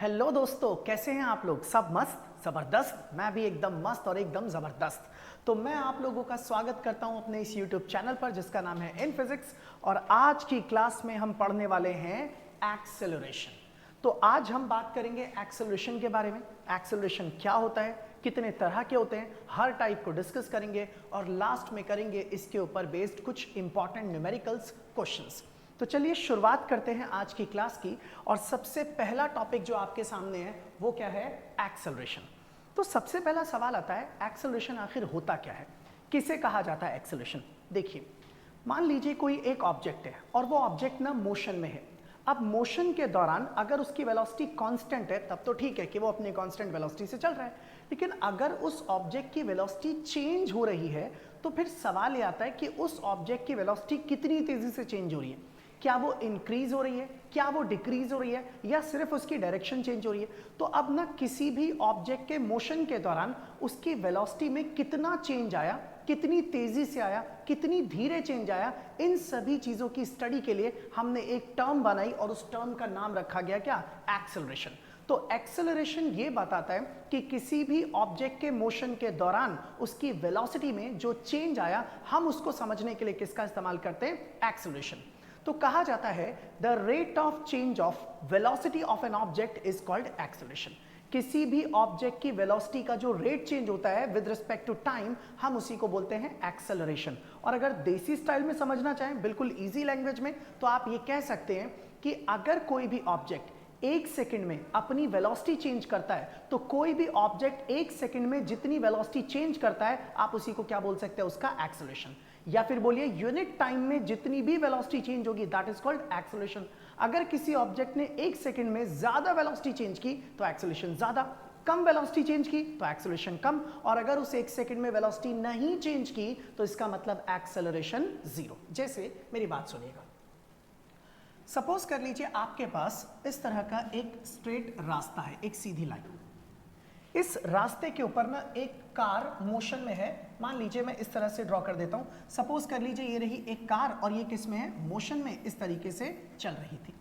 Hello दोस्तों, कैसे हैं आप लोग? सब मस्त जबरदस्त। मैं भी एकदम मस्त और एकदम जबरदस्त। तो मैं आप लोगों का स्वागत करता हूं अपने इस YouTube चैनल पर जिसका नाम है इन फिजिक्स। और आज की क्लास में हम पढ़ने वाले हैं एक्सेलरेशन। तो आज हम बात करेंगे एक्सेलरेशन के बारे में। एक्सेलरेशन क्या होता है, कितने तरह के होते हैं, हर टाइप को डिस्कस करेंगे और लास्ट में करेंगे इसके ऊपर बेस्ड कुछ इंपॉर्टेंट न्यूमेरिकल्स क्वेश्चंस। तो चलिए शुरुआत करते हैं आज की क्लास की। और सबसे पहला टॉपिक जो आपके सामने है वो क्या है? एक्सेलरेशन। तो सबसे पहला सवाल आता है, एक्सेलरेशन आखिर होता क्या है, किसे कहा जाता है एक्सेलरेशन? देखिए, मान लीजिए कोई एक ऑब्जेक्ट है और वो ऑब्जेक्ट ना मोशन में है। अब मोशन के दौरान अगर उसकी वेलोसिटी कांस्टेंट है तब तो ठीक है कि वो अपनी कांस्टेंट वेलोसिटी से चल रहा है, लेकिन अगर उस ऑब्जेक्ट की वेलोसिटी चेंज हो रही है तो फिर सवाल ये आता है कि उस ऑब्जेक्ट की वेलोसिटी कितनी तेजी से चेंज हो रही है। क्या वो इंक्रीज हो रही है, क्या वो डिक्रीज हो रही है, या सिर्फ उसकी डायरेक्शन चेंज हो रही है? तो अब ना किसी भी ऑब्जेक्ट के मोशन के दौरान उसकी वेलोसिटी में कितना चेंज आया, कितनी तेजी से आया, कितनी धीरे चेंज आया, इन सभी चीजों की स्टडी के लिए हमने एक टर्म बनाई और उस टर्म का नाम रखा गया क्या? एक्सेलरेशन। तो एक्सेलरेशन ये बताता है कि किसी भी ऑब्जेक्ट के मोशन के दौरान उसकी वेलोसिटी में जो चेंज आया, हम उसको समझने के लिए किसका इस्तेमाल करते हैं? एक्सेलरेशन। तो कहा जाता है the rate of change of velocity of an object is called acceleration. किसी भी ऑब्जेक्ट की वेलोसिटी का जो रेट चेंज होता है विद रिस्पेक्ट टू टाइम, हम उसी को बोलते हैं एक्सेलरेशन। और अगर देसी स्टाइल में समझना चाहें, बिल्कुल इजी लैंग्वेज में, तो आप ये कह सकते हैं कि अगर कोई भी ऑब्जेक्ट एक सेकंड में अपनी वेलोसिटी चेंज करता है तो कोई भी ऑब्जेक्ट एक सेकंड में जितनी वेलोसिटी चेंज करता है, आप उसी को क्या बोल सकते हैं? उसका एक्सेलरेशन। या फिर बोलिए यूनिट टाइम में जितनी भी वेलोसिटी चेंज होगी दैट इज कॉल्ड एक्सेलरेशन। अगर किसी ऑब्जेक्ट ने एक सेकंड में ज्यादा वेलोसिटी चेंज की तो एक्सेलरेशन ज्यादा, कम वेलोसिटी चेंज की तो एक्सेलरेशन कम, और अगर उस एक सेकंड में वेलोसिटी नहीं चेंज की तो इसका मतलब एक्सेलरेशन जीरो। जैसे मेरी बात सुनिएगा, सपोज कर लीजिए आपके पास इस तरह का एक स्ट्रेट रास्ता है, एक सीधी लाइन। इस रास्ते के ऊपर ना एक कार मोशन में है। मान लीजिए मैं इस तरह से ड्रॉ कर देता हूं। सपोज कर लीजिए ये रही एक कार और ये किस में है? मोशन में इस तरीके से चल रही थी।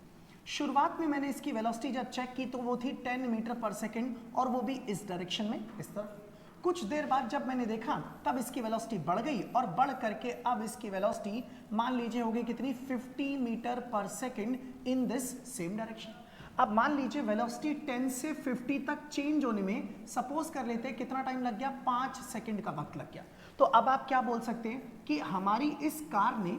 शुरुआत में मैंने इसकी वेलोसिटी जब चेक की तो वो थी 10 मीटर पर सेकेंड, और वो भी इस डायरेक्शन में, इस तरफ। कुछ देर बाद जब मैंने देखा तब इसकी वेलोसिटी बढ़ गई और बढ़ करके अब इसकी वेलोसिटी मान लीजिए हो गई कितनी? 50 मीटर पर second in this same direction. अब मान लीजिए वेलोसिटी 10 से 50 तक चेंज होने में सपोज कर लेते हैं कितना टाइम लग गया? 5 सेकंड का वक्त लग गया। तो अब आप क्या बोल सकते हैं कि हमारी इस कार ने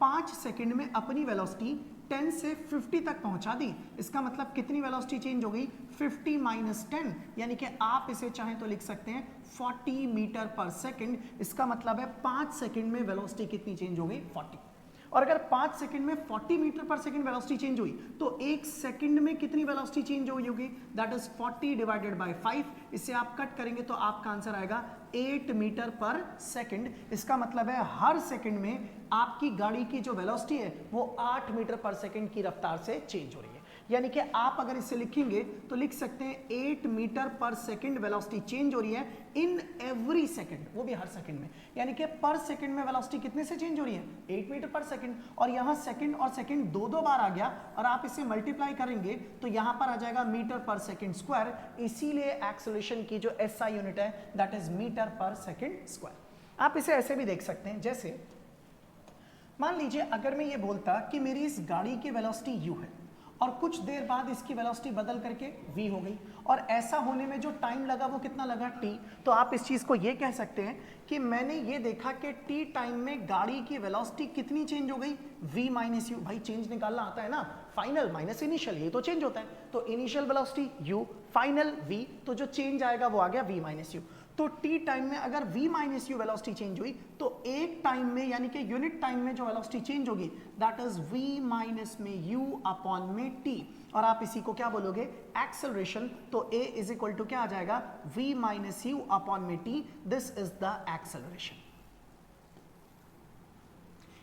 5 सेकंड में अपनी वेलोसिटी 10 से 50 तक पहुंचा दी। इसका मतलब कितनी वेलोसिटी चेंज हो गई? 50 माइनस 10, यानी कि आप इसे चाहें तो लिख सकते हैं 40 मीटर पर सेकंड। इसका मतलब है 5 सेकंड में वेलोसिटी कितनी चेंज हो गई? 40। और अगर 5 सेकंड में 40 मीटर पर सेकंड वेलोसिटी चेंज हुई तो एक सेकंड में कितनी वेलोसिटी चेंज हुई होगी? That is 40 divided by 5। इसे आप कट करेंगे तो आपका आंसर आएगा 8 मीटर पर सेकंड। इसका मतलब है हर सेकंड में आपकी गाड़ी की जो वेलोसिटी है वो 8 मीटर पर सेकंड की रफ्तार से चेंज हो रही है। यानी कि आप अगर इसे लिखेंगे तो लिख सकते हैं 8 मीटर पर सेकंड वेलोसिटी चेंज हो रही है इन एवरी सेकंड, वो भी हर सेकंड में। यानी कि पर सेकंड में वेलोसिटी कितने से चेंज हो रही है? 8 मीटर पर सेकंड। और यहां सेकंड और सेकंड दो बार आ गया और आप इसे मल्टीप्लाई करेंगे तो यहां पर आ जाएगा मीटर पर सेकंड स्क्वायर। इसीलिए एक्सेलरेशन की जो एसआई यूनिट है दैट इज मीटर पर सेकंड स्क्वायर। आप इसे ऐसे भी देख सकते हैं, जैसे मान लीजिए अगर मैं ये बोलता कि मेरी इस गाड़ी की वेलोसिटी u है और कुछ देर बाद इसकी वेलोसिटी बदल करके v हो गई, और ऐसा होने में जो टाइम लगा वो कितना लगा? t। तो आप इस चीज को ये कह सकते हैं कि मैंने ये देखा कि t टाइम में गाड़ी की वेलोसिटी कितनी चेंज हो गई? v minus you. भाई चेंज निकालना आता है ना, फाइनल माइनस इनिशियल, ये तो चेंज होता है। तो initial velocity u, final v, तो जो चेंज आएगा वो आ गया v माइनस यू। तो t टाइम में अगर v minus you velocity change हुई तो एक टाइम में यानी कि यूनिट टाइम में जो वेलोसिटी चेंज होगी दैट इज v माइनस में u अपॉन में t। और आप इसी को क्या बोलोगे? एक्सेलरेशन। तो a इज इक्वल टू क्या आ जाएगा? v माइनस यू अपॉन में t। This is the acceleration.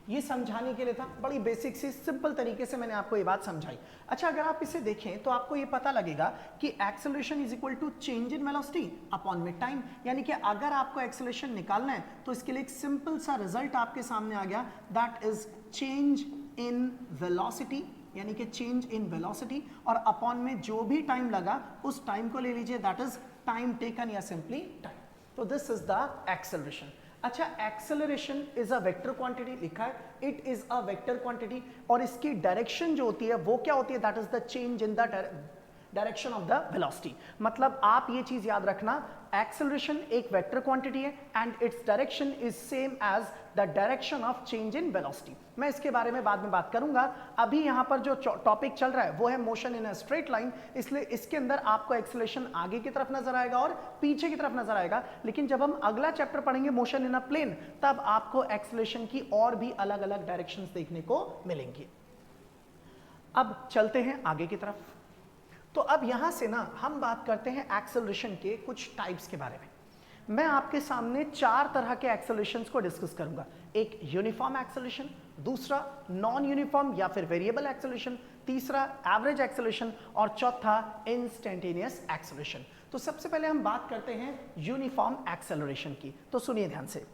ये समझाने के लिए था, बड़ी बेसिक सी सिंपल तरीके से मैंने आपको ये बात समझाई। अच्छा, अगर आप इसे देखें तो आपको ये पता लगेगा कि acceleration is equal to change in velocity upon में टाइम। यानी कि अगर आपको एक्सेलरेशन निकालना है तो इसके लिए एक सिंपल सा रिजल्ट आपके सामने आ गया, that is change in velocity यानी कि चेंज इन वेलोसिटी, और अपॉन में जो भी टाइम लगा उस टाइम को ले लीजिए, दैट इज टाइम टेकन या सिंपली टाइम। तो दिस इज द एक्सेलरेशन। अच्छा, acceleration is a vector quantity, लिखा है it is a vector quantity, और इसकी डायरेक्शन जो होती है वो क्या होती है, that is the change in the direction of the velocity. मतलब आप ये चीज याद रखना, एक्सेलरेशन एक वेक्टर क्वांटिटी है and its direction is same as the direction of change in velocity. मैं इसके बारे में बाद में बात करूंगा। अभी यहां पर जो टॉपिक चल रहा है वो है motion in a straight line, इसलिए इसके अंदर आपको एक्सेलरेशन आगे की तरफ नजर आएगा और पीछे की तरफ नजर आएगा। लेकिन जब हम अगला चैप्टर पढ़ेंगे मोशन इन अ प्लेन, तब आपको एक्सेलरेशन की और भी अलग अलग डायरेक्शंस देखने को मिलेंगी। अब चलते हैं आगे की तरफ। तो अब यहां से ना हम बात करते हैं एक्सेलरेशन के कुछ टाइप्स के बारे में। मैं आपके सामने 4 तरह के एक्सेलरेशंस को डिस्कस करूंगा। एक यूनिफॉर्म एक्सेलरेशन, दूसरा नॉन यूनिफॉर्म या फिर वेरिएबल एक्सेलरेशन, तीसरा एवरेज एक्सेलरेशन और चौथा इंस्टेंटेनियस एक्सेलरेशन। तो सबसे पहले हम बात करते हैं यूनिफॉर्म एक्सेलरेशन की। तो सुनिए ध्यान से,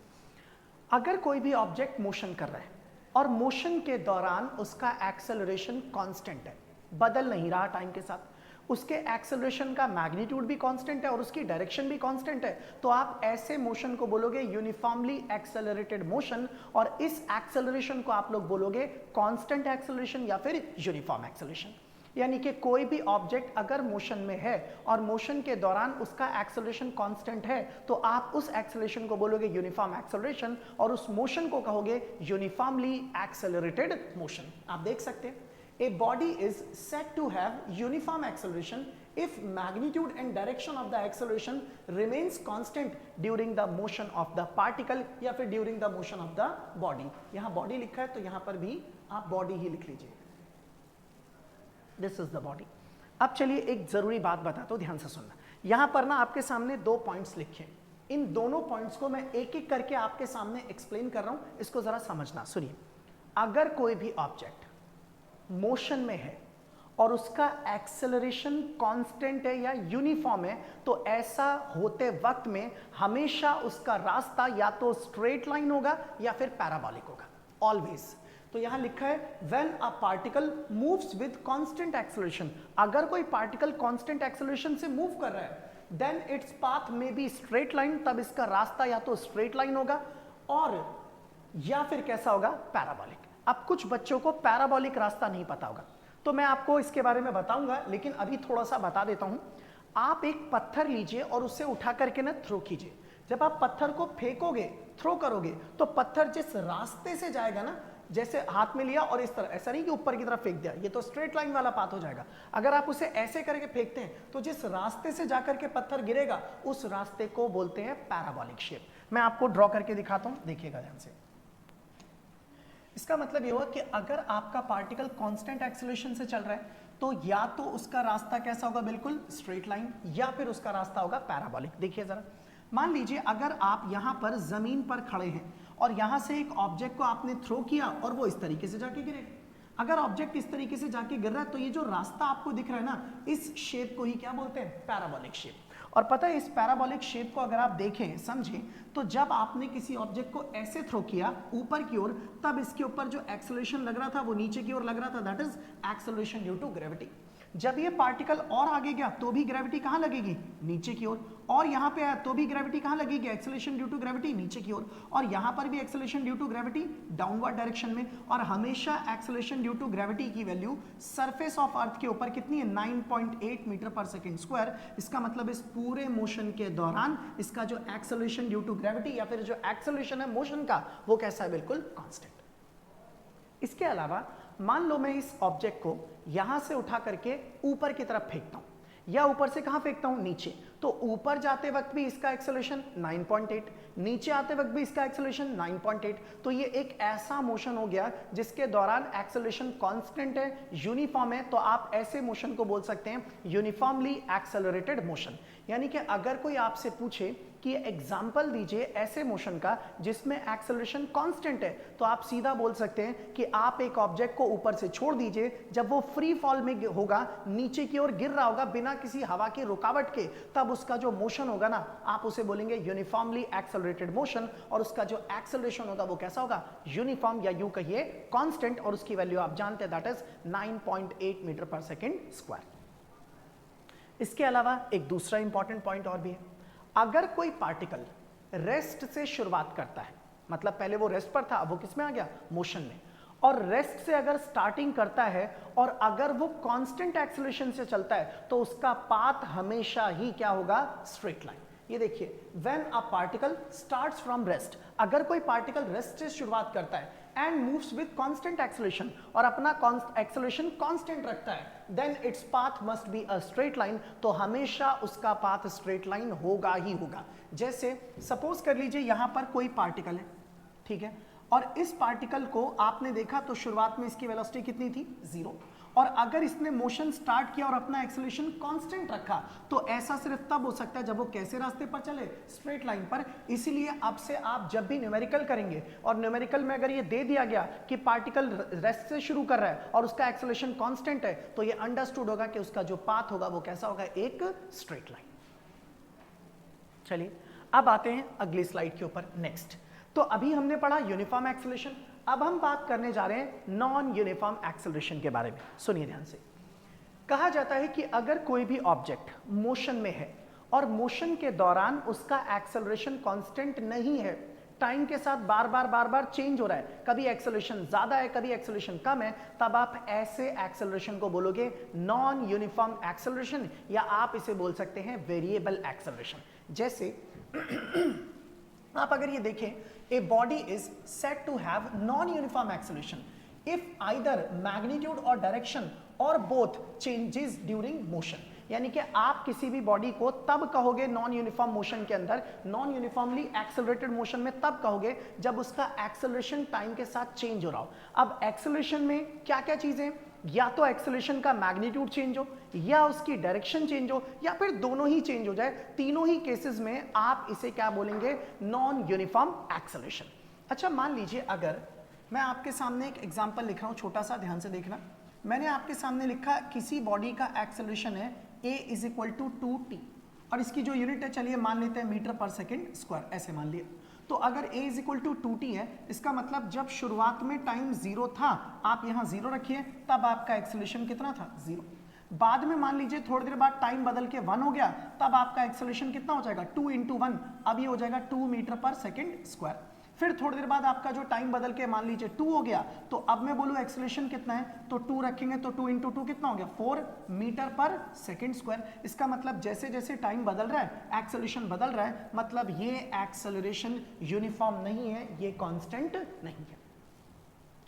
अगर कोई भी ऑब्जेक्ट मोशन कर रहा है और मोशन के दौरान उसका एक्सेलरेशन कांस्टेंट है, बदल नहीं रहा टाइम के साथ, उसके एक्सेलरेशन का मैग्नीट्यूड भी कांस्टेंट है और उसकी डायरेक्शन भी कांस्टेंट है, तो आप ऐसे मोशन को बोलोगे यूनिफॉर्मली एक्सेलरेटेड मोशन, और इस एक्सेलरेशन को आप लोग बोलोगे कांस्टेंट एक्सेलरेशन या फिर यूनिफॉर्म एक्सेलरेशन। यानी कि कोई भी ऑब्जेक्ट अगर मोशन में है और मोशन के दौरान उसका एक्सेलरेशन कांस्टेंट है, तो आप उस एक्सेलरेशन को बोलोगे यूनिफॉर्म एक्सेलरेशन और उस मोशन को कहोगे यूनिफॉर्मली एक्सेलरेटेड मोशन। आप देख सकते हैं, a body is said to have uniform acceleration if magnitude and direction of the acceleration remains constant during the motion of the particle या फिर during the motion of the body। यहाँ body लिखा है तो यहाँ पर भी आप body ही लिख लीजिए, this is the body। अब चलिए एक जरूरी बात बताता हूं, ध्यान से सुनना। यहाँ पर ना आपके सामने 2 पॉइंट्स लिखे हैं, इन दोनों पॉइंट्स को मैं एक एक करके आपके सामने एक्सप्लेन कर रहा हूं, इसको जरा समझना। सुनिए, अगर कोई भी ऑब्जेक्ट मोशन में है और उसका एक्सेलरेशन कांस्टेंट है या यूनिफॉर्म है, तो ऐसा होते वक्त में हमेशा उसका रास्ता या तो स्ट्रेट लाइन होगा या फिर पैराबोलिक होगा, ऑलवेज। तो यहां लिखा है when a particle moves with constant acceleration, अगर कोई पार्टिकल कांस्टेंट एक्सेलरेशन से मूव कर रहा है, then its path may be straight line, तब इसका रास्ता या तो स्ट्रेट लाइन होगा और या फिर कैसा होगा, पैराबोलिक। अब कुछ बच्चों को पैराबोलिक रास्ता नहीं पता होगा, तो मैं आपको इसके बारे में बताऊंगा, लेकिन अभी थोड़ा सा बता देता हूं। आप एक पत्थर लीजिए और उसे उठा करके ना थ्रो कीजिए। जब आप पत्थर को फेंकोगे, थ्रो करोगे, तो पत्थर जिस रास्ते से जाएगा ना, जैसे हाथ में लिया और इस तरह, ऐसा नहीं कि ऊपर की तरफ फेंक दिया, ये तो स्ट्रेट लाइन वाला पाथ हो जाएगा। अगर आप उसे ऐसे करके फेंकते हैं तो जिस रास्ते से जाकर के पत्थर गिरेगा उस रास्ते को बोलते हैं पैराबोलिक शेप। मैं आपको ड्रॉ करके दिखाता हूं, देखिएगा ध्यान से। इसका मतलब ये हुआ कि अगर आपका पार्टिकल कांस्टेंट एक्सेलरेशन से चल रहा है, तो या तो उसका रास्ता कैसा होगा, बिल्कुल स्ट्रेट लाइन, या फिर उसका रास्ता होगा पैराबोलिक। देखिए जरा, मान लीजिए अगर आप यहां पर जमीन पर खड़े हैं और यहां से एक ऑब्जेक्ट को आपने थ्रो किया और वो इस तरीके से जाके गिरेगा। अगर ऑब्जेक्ट इस तरीके से जाके गिर रहा है, तो ये जो रास्ता आपको दिख रहा है ना, इस शेप को ही क्या बोलते हैं, पैराबोलिक शेप। और पता है, इस पैराबोलिक शेप को अगर आप देखें, समझें, तो जब आपने किसी ऑब्जेक्ट को ऐसे थ्रो किया ऊपर की ओर, तब इसके ऊपर जो एक्सेलरेशन लग रहा था वो नीचे की ओर लग रहा था, that is acceleration due to gravity. जब ये पार्टिकल और आगे गया तो भी ग्रेविटी कहां लगेगी, नीचे की ओर, और यहां पे आया तो भी ग्रेविटी कहां लगेगी, एक्सेलरेशन ड्यू टू ग्रेविटी नीचे की ओर, और यहां पर भी acceleration due to gravity downward direction में। और हमेशा एक्सेलरेशन ड्यू टू ग्रेविटी की वैल्यू सरफेस ऑफ अर्थ के ऊपर कितनी है, 9.8 मीटर पर सेकेंड स्क्वायर। इसका मतलब इस पूरे मोशन के दौरान इसका जो एक्सेलरेशन ड्यू टू ग्रेविटी या फिर जो एक्सेलरेशन है मोशन का, वो कैसा है, बिल्कुल कांस्टेंट। इसके अलावा मान लो मैं इस ऑब्जेक्ट को यहां से उठा करके ऊपर की तरफ फेंकता हूं, या ऊपर से कहां फेंकता हूं, नीचे, तो ऊपर जाते वक्त भी इसका एक्सेलरेशन 9.8, नीचे आते वक्त भी इसका एक्सेलरेशन 9.8। तो ये एक ऐसा मोशन हो गया जिसके दौरान एक्सेलरेशन कांस्टेंट है, यूनिफॉर्म है। तो आप ऐसे मोशन को बोल सकते हैं यूनिफॉर्मली एक्सेलरेटेड मोशन। यानी कि अगर कोई आपसे पूछे कि एग्जाम्पल दीजिए ऐसे मोशन का जिसमें एक्सेलरेशन कांस्टेंट है, तो आप सीधा बोल सकते हैं कि आप एक ऑब्जेक्ट को ऊपर से छोड़ दीजिए, जब वो फ्री फॉल में होगा, नीचे की ओर गिर रहा होगा बिना किसी हवा की रुकावट के, तब उसका जो मोशन होगा ना, आप उसे बोलेंगे यूनिफॉर्मली एक्सेलरेटेड मोशन, और उसका जो एक्सेलरेशन होगा वो कैसा होगा, यूनिफॉर्म, या यूं कहिए कांस्टेंट, और उसकी वैल्यू आप जानते हैं, दैट इज 9.8 मीटर पर सेकेंड स्क्वायर। इसके अलावा एक दूसरा इंपॉर्टेंट पॉइंट और भी है, अगर कोई पार्टिकल रेस्ट से शुरुआत करता है, मतलब पहले वो रेस्ट पर था, अब वो किसमें आ गया, मोशन में, और रेस्ट से अगर स्टार्टिंग करता है और अगर वो कांस्टेंट एक्सेलरेशन से चलता है, तो उसका पाथ हमेशा ही क्या होगा, स्ट्रेट लाइन। ये देखिए, when a particle starts from rest, अगर कोई पार्टिकल रेस्ट से शुरुआत करता है and moves with constant acceleration, और अपना एक्सेलरेशन कांस्टेंट रखता है, then its path must be a straight line, तो हमेशा उसका पाथ स्ट्रेट लाइन होगा ही होगा। जैसे सपोज कर लीजिए यहां पर कोई पार्टिकल है, ठीक है, और इस पार्टिकल को आपने देखा तो शुरुआत में इसकी वेलोसिटी कितनी थी, 0, और अगर इसने मोशन स्टार्ट किया और अपना एक्सेलरेशन कांस्टेंट रखा, तो ऐसा सिर्फ तब हो सकता है जब वो कैसे रास्ते पर चले, स्ट्रेट लाइन पर। इसीलिए अब से आप जब भी न्यूमेरिकल करेंगे और न्यूमेरिकल में अगर ये दे दिया गया कि पार्टिकल रेस्ट से शुरू कर रहा है और उसका एक्सेलरेशन कांस्टेंट है, तो ये अंडरस्टूड होगा कि उसका जो पाथ होगा वो कैसा होगा, एक स्ट्रेट लाइन। चलिए अब आते हैं अगली स्लाइड के ऊपर। नेक्स्ट, तो अभी हमने पढ़ा यूनिफॉर्म एक्सेलरेशन, अब हम बात करने जा रहे हैं नॉन यूनिफॉर्म एक्सेलरेशन के बारे में। सुनिए ध्यान से, कहा जाता है कि अगर कोई भी ऑब्जेक्ट मोशन में है और मोशन के दौरान उसका एक्सेलरेशन कांस्टेंट नहीं है, टाइम के साथ बार बार चेंज हो रहा है, कभी एक्सेलरेशन ज्यादा है कभी एक्सेलरेशन कम है, तब आप ऐसे एक्सेलरेशन को बोलोगे नॉन यूनिफॉर्म एक्सेलरेशन, या आप इसे बोल सकते हैं वेरिएबल एक्सेलरेशन। जैसे आप अगर ये देखें, a body is said to have non-uniform acceleration if either magnitude or direction or both changes during motion। यानी कि आप किसी भी बॉडी को तब कहोगे नॉन यूनिफॉर्म मोशन के अंदर, नॉन यूनिफॉर्मली एक्सेलरेटेड मोशन में तब कहोगे जब उसका एक्सेलरेशन टाइम के साथ चेंज हो रहा हो। अब एक्सेलरेशन में क्या क्या चीजें, या तो एक्सेलरेशन का मैग्नीट्यूड चेंज हो, या उसकी डायरेक्शन चेंज हो, या फिर दोनों ही चेंज हो जाए, तीनों ही केसेस में आप इसे क्या बोलेंगे, नॉन यूनिफॉर्म एक्सेलरेशन। अच्छा, मान लीजिए अगर मैं आपके सामने एक एग्जांपल लिख रहा हूं, छोटा सा, ध्यान से देखना। मैंने आपके सामने लिखा किसी बॉडी का एक्सेलरेशन है a is equal to 2t, और इसकी जो यूनिट है चलिए मान लेते हैं मीटर पर सेकेंड स्क्वायर, ऐसे मान लिया। तो अगर a is equal to 2t है, इसका मतलब जब शुरुआत में टाइम 0 था, आप यहाँ 0 रखिए, तब आपका एक्सेलरेशन कितना था, 0। बाद में मान लीजिए थोड़ी देर बाद टाइम बदल के 1 हो गया, तब आपका एक्सेलरेशन कितना हो जाएगा, 2 × 1, अब ये हो जाएगा 2 मीटर पर सेकेंड स्क्वायर। फिर थोड़ी देर बाद आपका जो टाइम बदल के मान लीजिए 2 हो गया, तो अब मैं बोलूँ एक्सेलरेशन कितना है, तो 2 रखेंगे, तो 2 × 2 कितना हो गया, 4 मीटर पर सेकेंड स्क्वायर। इसका मतलब जैसे जैसे टाइम बदल रहा है एक्सेलरेशन बदल रहा है, मतलब ये एक्सेलरेशन यूनिफॉर्म नहीं है, ये कांस्टेंट नहीं है।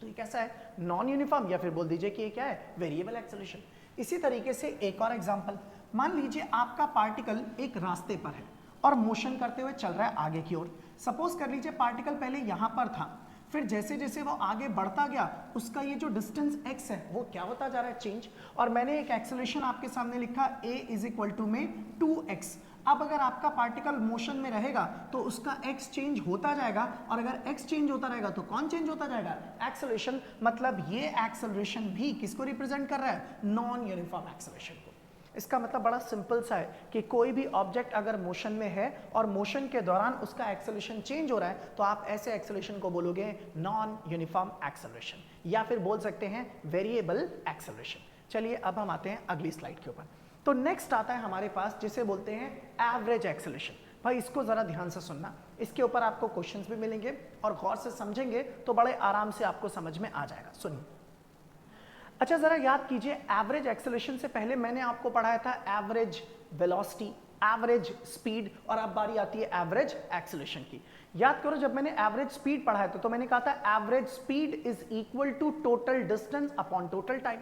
तो ये कैसा है, नॉन यूनिफॉर्म, या फिर बोल दीजिए कि ये क्या है, वेरिएबल एक्सेलरेशन। इसी तरीके से एक और एग्जांपल, मान लीजिए आपका पार्टिकल एक रास्ते पर है और मोशन करते हुए चल रहा है आगे की ओर। सपोज कर लीजिए पार्टिकल पहले यहां पर था, फिर जैसे जैसे वो आगे बढ़ता गया, उसका ये जो डिस्टेंस x है वो क्या होता जा रहा है, चेंज। और मैंने एक एक्सेलरेशन आपके सामने लिखा a इज इक्वल टू में 2x। अब अगर आपका पार्टिकल मोशन में रहेगा तो उसका x चेंज होता जाएगा, और अगर x चेंज होता रहेगा तो कौन चेंज होता जाएगा, एक्सेलरेशन। मतलब ये एक्सेलरेशन भी किसको रिप्रेजेंट कर रहा है, नॉन यूनिफॉर्म एक्सेलरेशन को। इसका मतलब बड़ा सिंपल सा है कि कोई भी ऑब्जेक्ट अगर मोशन में है और मोशन के दौरान उसका एक्सेलरेशन चेंज हो रहा है, तो आप ऐसे एक्सेलरेशन को बोलोगे नॉन यूनिफॉर्म एक्सेलरेशन, या फिर बोल सकते हैं वेरिएबल एक्सेलरेशन। चलिए अब हम आते हैं अगली स्लाइड के ऊपर। तो नेक्स्ट आता है हमारे पास जिसे बोलते हैं एवरेज एक्सेलरेशन। भाई इसको जरा ध्यान से सुनना, इसके ऊपर आपको क्वेश्चंस भी मिलेंगे और गौर से समझेंगे तो बड़े आराम से आपको समझ में आ जाएगा। सुनिए, अच्छा जरा याद कीजिए, एवरेज एक्सेलरेशन से पहले मैंने आपको पढ़ाया था एवरेज वेलोसिटी, एवरेज स्पीड, और अब बारी आती है एवरेज एक्सेलरेशन की। याद करो, जब मैंने एवरेज स्पीड पढ़ाया था तो मैंने कहा था average speed is equal to total distance upon total time.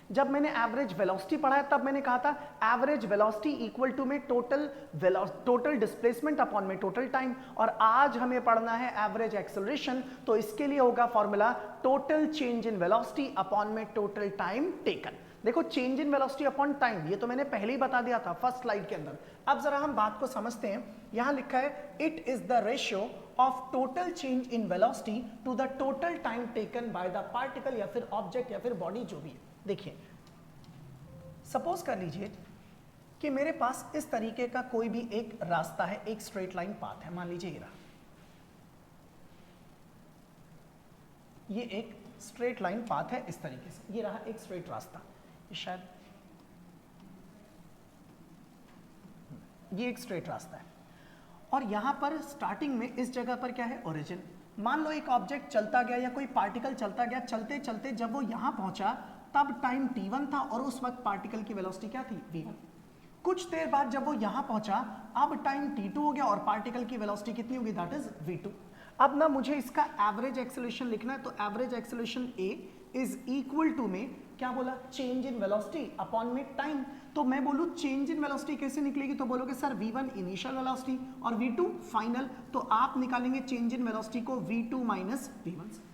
जब मैंने एवरेज वेलोसिटी पढ़ा है तब मैंने कहा था एवरेज वेलोसिटी इक्वल टू में टोटल डिस्प्लेसमेंट अपॉन में टोटल टाइम। और आज हमें पढ़ना है एवरेज एक्सेलरेशन, तो इसके लिए होगा formula total change in velocity upon में टोटल टाइम टेकन। देखो change in velocity upon time, ये तो मैंने पहले ही बता दिया था फर्स्ट स्लाइड के अंदर। अब जरा हम बात को समझते हैं। यहां लिखा है it is the ratio of total change in velocity to the total time taken by the particle या फिर ऑब्जेक्ट या फिर बॉडी जो भी है। देखिए सपोज कर लीजिए कि मेरे पास इस तरीके का कोई भी एक रास्ता है, एक स्ट्रेट लाइन पाथ है, मान लीजिए ये रहा, ये एक स्ट्रेट लाइन पाथ है इस तरीके से, ये रहा एक स्ट्रेट रास्ता, ये शायद ये एक स्ट्रेट रास्ता है। और यहां पर स्टार्टिंग में इस जगह पर क्या है, ओरिजिन। मान लो एक ऑब्जेक्ट चलता गया या कोई पार्टिकल चलता गया, चलते चलते जब वो यहां पहुंचा तब टाइम t1 था और उस वक्त पार्टिकल की वेलोसिटी क्या थी, v1। कुछ देर बाद जब वो यहां पहुंचा अब टाइम t2 हो गया और पार्टिकल की वेलोसिटी कितनी होगी, दैट इज v2। अब ना मुझे इसका एवरेज एक्सेलरेशन लिखना है, तो average acceleration a is equal to में क्या बोला, चेंज इन वेलोसिटी अपॉन में टाइम। तो मैं बोलूं चेंज इन वेलोसिटी कैसे निकलेगी, तो बोलोगे सर v1 इनिशियल वेलोसिटी और v2 फाइनल, तो आप निकालेंगे चेंज इन वेलोसिटी को v2 माइनस v1 से।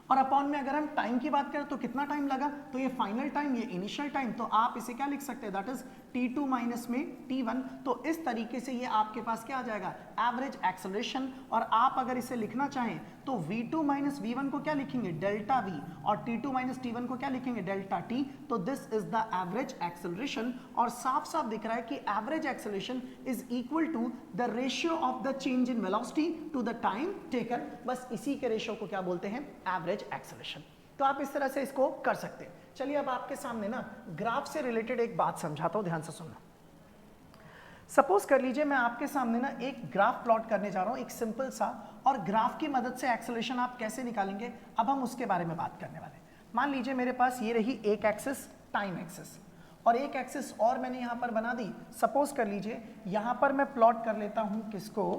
और अपॉन में अगर हम टाइम की बात करें तो कितना टाइम लगा, तो ये फाइनल टाइम, ये इनिशियल टाइम, तो आप इसे क्या लिख सकते हैं, दैट इज t2 माइनस में t1। तो इस तरीके से ये आपके पास क्या आ जाएगा, एवरेज एक्सेलरेशन। और आप अगर इसे लिखना चाहें तो v2 माइनस v1 को क्या लिखेंगे, डेल्टा v, और t2 माइनस t1 को क्या लिखेंगे, डेल्टा t। तो this is the average acceleration. और साफ साफ दिख रहा है कि average acceleration is equal to the ratio of the change in velocity to the time taken. बस इसी के रेशियो को क्या बोलते हैं, एवरेज एक्सेलरेशन। तो आप इस तरह से इसको कर सकते हैं। चलिए अब आपके सामने ना ग्राफ से रिलेटेड एक बात समझाता हूं, ध्यान से सुनना। सपोज कर लीजिए मैं आपके सामने ना एक ग्राफ प्लॉट करने जा रहा हूं, एक सिंपल सा, और ग्राफ की मदद से एक्सेलरेशन आप कैसे निकालेंगे अब हम उसके बारे में बात करने वाले हैं। मान लीजिए मेरे पास ये रही एक एक्सिस, टाइम एक्सिस, और एक एक्सिस और मैंने यहां पर बना दी। सपोज कर लीजिए यहां पर मैं प्लॉट कर लेता हूं किसको,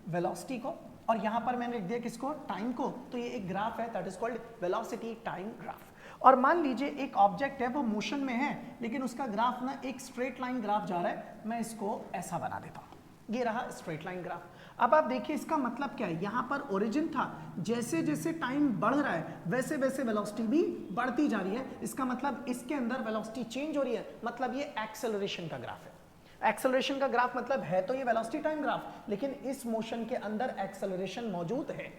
वेलोसिटी को, और यहां पर मैंने लिख दिया किसको, टाइम को। तो ये एक ग्राफ है, that is called velocity time graph. और मान लीजिए एक ऑब्जेक्ट है वो मोशन में है लेकिन उसका ग्राफ ना एक स्ट्रेट लाइन ग्राफ जा रहा है, मैं इसको ऐसा बना देता हूं, ये रहा स्ट्रेट लाइन ग्राफ। अब आप देखिए इसका मतलब क्या है, यहां पर ओरिजिन था, जैसे जैसे टाइम बढ़ रहा है वैसे वैसे वेलोसिटी भी बढ़ती जा रही है। इसका मतलब इसके अंदर वेलोसिटी चेंज हो रही है, मतलब ये एक्सेलरेशन का ग्राफ है। एक्सेलरेशन का ग्राफ मतलब है तो ये वेलोसिटी टाइम ग्राफ, लेकिन इस मोशन के अंदर एक्सेलरेशन मौजूद है।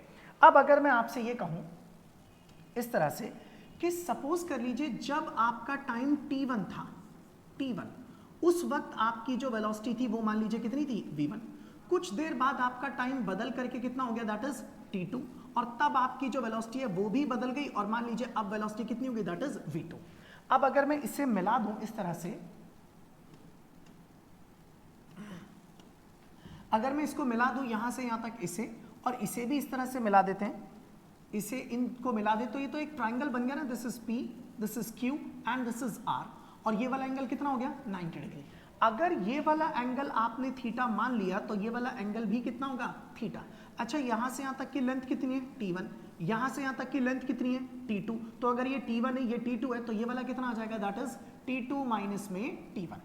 अब अगर मैं आपसे ये कहूं इस तरह से कि सपोज कर लीजिए जब आपका टाइम t1 था, t1 उस वक्त आपकी जो वेलोसिटी थी वो मान लीजिए कितनी थी, v1। कुछ देर बाद आपका टाइम बदल करके कितना हो गया, दैट इज t2, और तब आपकी जो वेलोसिटी है वो भी बदल गई और मान लीजिए अब वेलोसिटी कितनी होगी, दैट इज v2। अब अगर मैं इसे मिला दूं इस तरह से, अगर मैं इसको मिला दूं यहां से यहां तक इसे, और इसे भी इस तरह से मिला देते हैं, इसे इनको मिला दे तो ये तो एक ट्राइंगल बन गया ना, this is P, this is Q and this is R, और ये वाला एंगल कितना हो गया, 90 डिग्री। अगर ये वाला एंगल आपने थीटा मान लिया तो ये वाला एंगल भी कितना होगा, थीटा। अच्छा यहां से यहां तक की लेंथ कितनी है, t1, यहां से यहां तक की लेंथ कितनी है, t2। तो अगर ये t1 है ये t2 है तो ये वाला कितना आ जाएगा, दैट इज t2 माइनस में t1,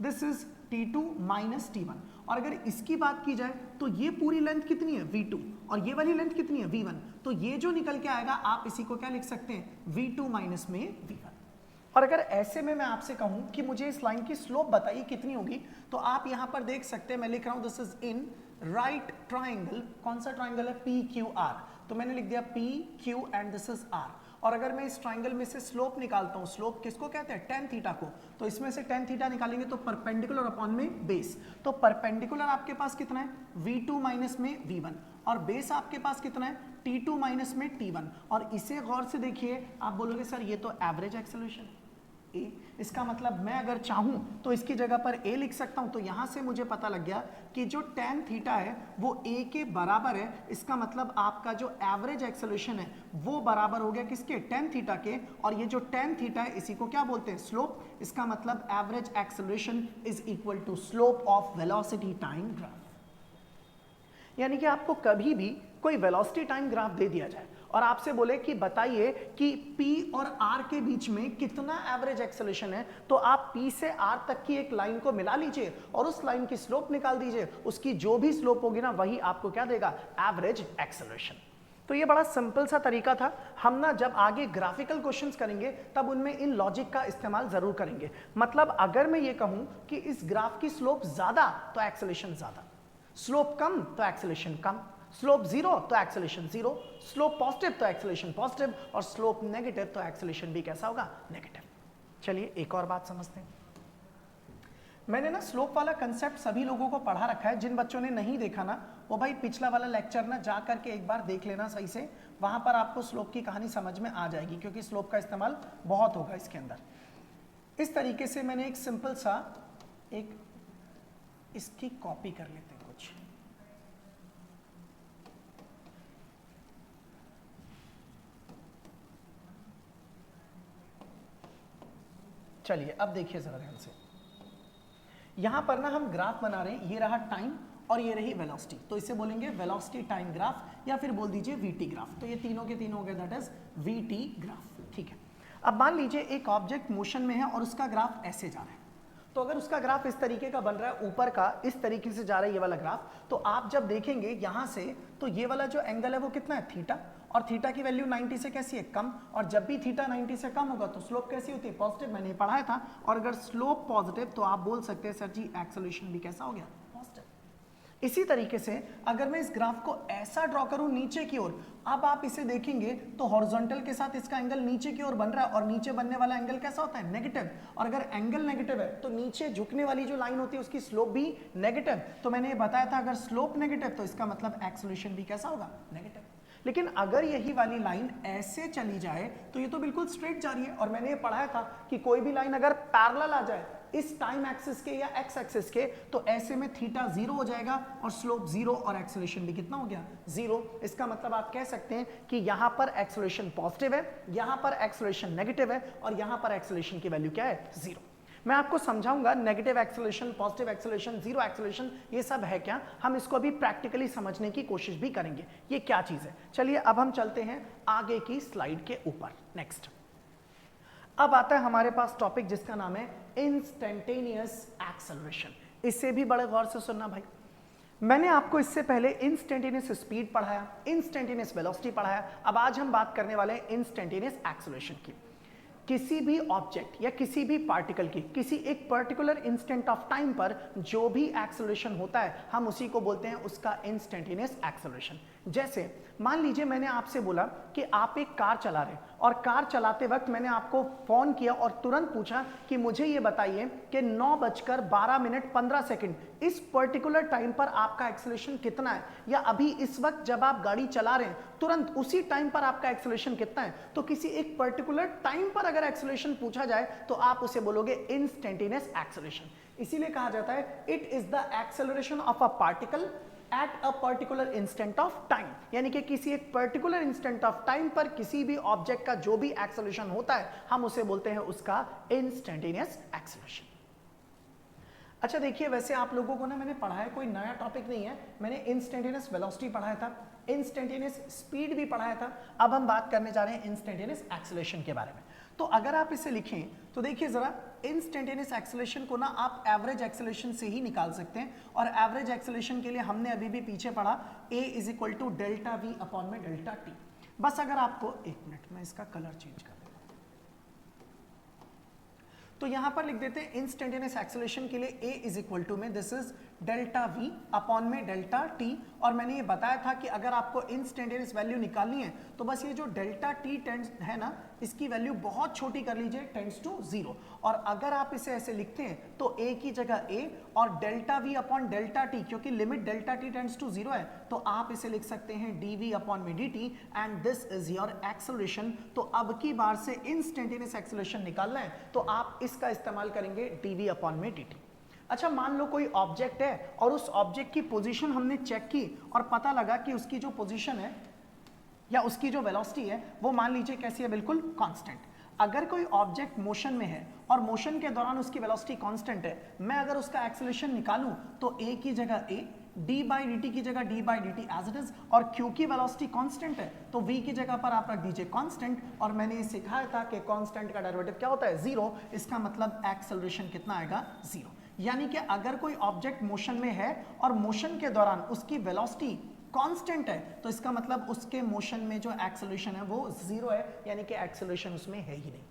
this is t2 minus t1। और अगर इसकी बात की जाए तो ये पूरी लेंथ कितनी है, v2, और ये वाली लेंथ कितनी है, v1। तो ये जो निकल के आएगा आप इसी को क्या लिख सकते हैं, v2 माइनस में v1। और अगर ऐसे में मैं आपसे कहूं कि मुझे इस लाइन की स्लोप बताइए कितनी होगी, तो आप यहां पर देख सकते हैं मैं लिख रहा हूं this is in right triangle. कौन सा ट्राइंगल है, PQR, तो मैंने लिख दिया PQ and this is R। और अगर मैं इस ट्राइंगल में से स्लोप निकालता हूं, स्लोप किसको कहते हैं, tan थीटा को, तो इसमें से tan थीटा निकालेंगे तो परपेंडिकुलर अपॉन में बेस। तो परपेंडिकुलर आपके पास कितना है, v2 माइनस में v1, और बेस आपके पास कितना है, t2 माइनस में t1। और इसे गौर से देखिए, आप बोलोगे सर ये तो एवरेज एक्सेलरेशन A, इसका मतलब मैं अगर चाहूं तो इसकी जगह पर A लिख सकता हूं। तो यहां से मुझे पता लग गया कि जो tan थीटा है वो A के बराबर है। इसका मतलब आपका जो एवरेज एक्सेलरेशन है वो बराबर हो गया किसके, tan थीटा के, और ये जो tan थीटा है इसी को क्या बोलते हैं, स्लोप। इसका मतलब average acceleration is equal to slope of velocity time graph. यानी कि आपको कभी भी कोई वेलोसिटी टाइम ग्राफ दे दिया जाए और आपसे बोले कि बताइए कि P और R के बीच में कितना एवरेज एक्सेलरेशन है, तो आप P से R तक की एक लाइन को मिला लीजिए और उस लाइन की स्लोप निकाल दीजिए। उसकी जो भी स्लोप होगी ना वही आपको क्या देगा, एवरेज एक्सेलरेशन। तो ये बड़ा सिंपल सा तरीका था। हम ना जब आगे ग्राफिकल क्वेश्चंस करेंगे तब उनमें इन लॉजिक का इस्तेमाल जरूर करेंगे। मतलब अगर मैं ये कहूं कि इस ग्राफ की स्लोप ज्यादा तो एक्सेलरेशन ज्यादा, स्लोप कम तो एक्सेलरेशन कम, स्लोप जीरो तो एक्सेलरेशन जीरो, स्लोप पॉजिटिव तो एक्सेलरेशन पॉजिटिव, और स्लोप नेगेटिव तो एक्सेलरेशन भी कैसा होगा, नेगेटिव। चलिए एक और बात समझते हैं। मैंने ना स्लोप वाला कंसेप्ट सभी लोगों को पढ़ा रखा है। जिन बच्चों ने नहीं देखा ना वो भाई पिछला वाला लेक्चर ना जा करके एक बार देख लेना सही से, वहां पर आपको स्लोप की कहानी समझ में आ जाएगी, क्योंकि स्लोप का इस्तेमाल बहुत होगा इसके अंदर। इस तरीके से मैंने एक सिंपल सा एक इसकी कॉपी कर लेते हैं कुछ। चलिए अब देखिए जरा ध्यान से, यहां पर ना हम ग्राफ बना रहे हैं, ये रहा टाइम और ये रही वेलोसिटी, तो इसे बोलेंगे वेलोसिटी टाइम ग्राफ या फिर बोल दीजिए वीटी ग्राफ। तो ये तीनों के तीनों हो गए, दैट इज वीटी ग्राफ। ठीक है, अब मान लीजिए एक ऑब्जेक्ट मोशन में है और उसका ग्राफ ऐसे जा रहा है। तो अगर उसका ग्राफ इस तरीके का बन रहा है, ऊपर का इस तरीके से जा रहा है ये वाला ग्राफ, तो आप जब देखेंगे यहां से तो ये वाला जो एंगल है वो कितना है, थीटा, और थीटा की वैल्यू 90 से कैसी है, कम, और जब भी थीटा 90 से कम होगा तो स्लोप कैसी होती है, पॉजिटिव। मैंने पढ़ाया था। और अगर स्लोप पॉजिटिव तो आप बोल सकते हैं सर जी एक्सेलरेशन भी कैसा हो गया, पॉजिटिव। इसी तरीके से अगर मैं इस ग्राफ को ऐसा ड्रॉ करूं नीचे की ओर, अब आप इसे देखेंगे तो हॉरिजॉन्टल के साथ इसका एंगल नीचे की ओर बन रहा है, और नीचे बनने वाला एंगल कैसा होता है, नेगेटिव। और अगर एंगल नेगेटिव है तो नीचे झुकने वाली जो लाइन होती है उसकी स्लोप भी नेगेटिव। तो मैंने ये बताया था अगर स्लोप नेगेटिव तो इसका मतलब एक्सेलरेशन भी कैसा होगा, नेगेटिव। लेकिन अगर यही वाली लाइन ऐसे चली जाए तो ये तो बिल्कुल स्ट्रेट जा रही है, और मैंने ये पढ़ाया था कि कोई भी लाइन अगर पैरेलल आ जाए इस टाइम एक्सिस के या एक्स एक्सिस के, तो ऐसे में थीटा जीरो हो जाएगा और स्लोप जीरो और एक्सेलरेशन भी कितना हो गया, जीरो। इसका मतलब आप कह सकते हैं कि यहां पर एक्सेलरेशन पॉजिटिव है, यहां पर एक्सेलरेशन नेगेटिव है, और यहां पर एक्सेलरेशन की वैल्यू क्या है, जीरो। मैं आपको समझाऊंगा negative acceleration, positive acceleration, zero acceleration ये सब है क्या, हम इसको अभी प्रैक्टिकली समझने की कोशिश भी करेंगे ये क्या चीज है। चलिए अब हम चलते हैं आगे की स्लाइड के ऊपर। नेक्स्ट अब आता है हमारे पास टॉपिक जिसका नाम है इंस्टेंटेनियस एक्सेलरेशन। इसे भी बड़े गौर से सुनना भाई। मैंने आपको इससे पहले इंस्टेंटेनियस स्पीड पढ़ाया, इंस्टेंटेनियस वेलोसिटी पढ़ाया, अब आज हम बात करने वाले हैं इंस्टेंटेनियस एक्सेलरेशन की। किसी भी ऑब्जेक्ट या किसी भी पार्टिकल की किसी एक पर्टिकुलर इंस्टेंट ऑफ टाइम पर जो भी एक्सेलरेशन होता है हम उसी को बोलते हैं उसका इंस्टेंटेनियस एक्सेलरेशन। जैसे मान लीजिए मैंने आपसे बोला कि आप एक कार चला रहे हैं, और कार चलाते वक्त मैंने आपको फोन किया और तुरंत पूछा कि मुझे ये बताइए कि 9:12:15 इस पर्टिकुलर टाइम पर आपका एक्सेलरेशन कितना है, या अभी इस वक्त जब आप गाड़ी चला रहे हैं तुरंत उसी टाइम पर आपका एक्सेलरेशन कितना है। तो किसी एक पर्टिकुलर टाइम पर अगर एक्सेलरेशन पूछा जाए तो आप उसे बोलोगे इंस्टेंटेनियस एक्सेलरेशन। इसीलिए कहा जाता है it is the acceleration of a particle at a particular instant of time, यानी कि किसी एक पर्टिकुलर इंस्टेंट ऑफ टाइम पर किसी भी ऑब्जेक्ट का जो भी एक्सेलरेशन होता है हम उसे बोलते हैं उसका इंस्टेंटेनियस एक्सेलरेशन। अच्छा देखिए, वैसे आप लोगों को ना मैंने पढ़ाया कोई नया टॉपिक नहीं है, मैंने इंस्टेंटेनियस वेलोसिटी पढ़ाया था, इंस्टेंटेनियस स्पीड भी पढ़ाया था। अब हम बात करने जा रहे हैं इंस्टेंटेनियस एक्सेलरेशन के बारे में। तो अगर आप इसे लिखें तो देखिए जरा, इंस्टेंटेनियस एक्सेलरेशन को ना आप एवरेज एक्सेलरेशन से ही निकाल सकते हैं, और एवरेज एक्सेलरेशन के लिए हमने अभी भी पीछे पढ़ा a is equal to delta V upon में डेल्टा टी। बस अगर आपको, एक मिनट में इसका कलर चेंज कर, तो यहां पर लिख देते हैं इंस्टेंटेनियस एक्सेलरेशन के लिए a इज इक्वल टू में this is delta v upon में डेल्टा t। और मैंने ये बताया था कि अगर आपको इंस्टेंटेनियस वैल्यू निकालनी है तो बस ये जो डेल्टा t टेंड्स है ना, इसकी वैल्यू बहुत छोटी कर लीजिए, टेंड्स टू जीरो। और अगर आप इसे ऐसे लिखते हैं तो a की जगह a और delta v upon delta t, क्योंकि limit delta t tends to zero है तो आप इसे लिख सकते हैं dv अपॉन में dt, and this is your acceleration. तो अब की बार से इंस्टेंटेनियस एक्सेलरेशन निकालना है तो आप इसका इस्तेमाल करेंगे dv अपॉन में dt। अच्छा मान लो कोई ऑब्जेक्ट है और उस ऑब्जेक्ट की पोजीशन हमने चेक की और पता लगा कि उसकी जो पोजीशन है या उसकी जो वेलोसिटी है वो मान लीजिए कैसी है, बिल्कुल कांस्टेंट। अगर कोई ऑब्जेक्ट मोशन में है और मोशन के दौरान उसकी वेलोसिटी कांस्टेंट है, मैं अगर उसका एक्सेलरेशन निकालूं तो a की जगह a, d बाई dt की जगह d by dt as it is, और q की वेलोसिटी कांस्टेंट है तो v की जगह पर आप रख दीजिए कांस्टेंट। और मैंने ये सिखाया था कि कांस्टेंट का डेरिवेटिव क्या होता है, जीरो। इसका मतलब एक्सेलरेशन कितना आएगा, जीरो। यानी कि अगर कोई ऑब्जेक्ट मोशन में है और मोशन के दौरान उसकी वेलोसिटी कांस्टेंट है तो इसका मतलब उसके मोशन में जो एक्सेलरेशन है वो जीरो है, यानी कि एक्सेलरेशन उसमें है ही नहीं।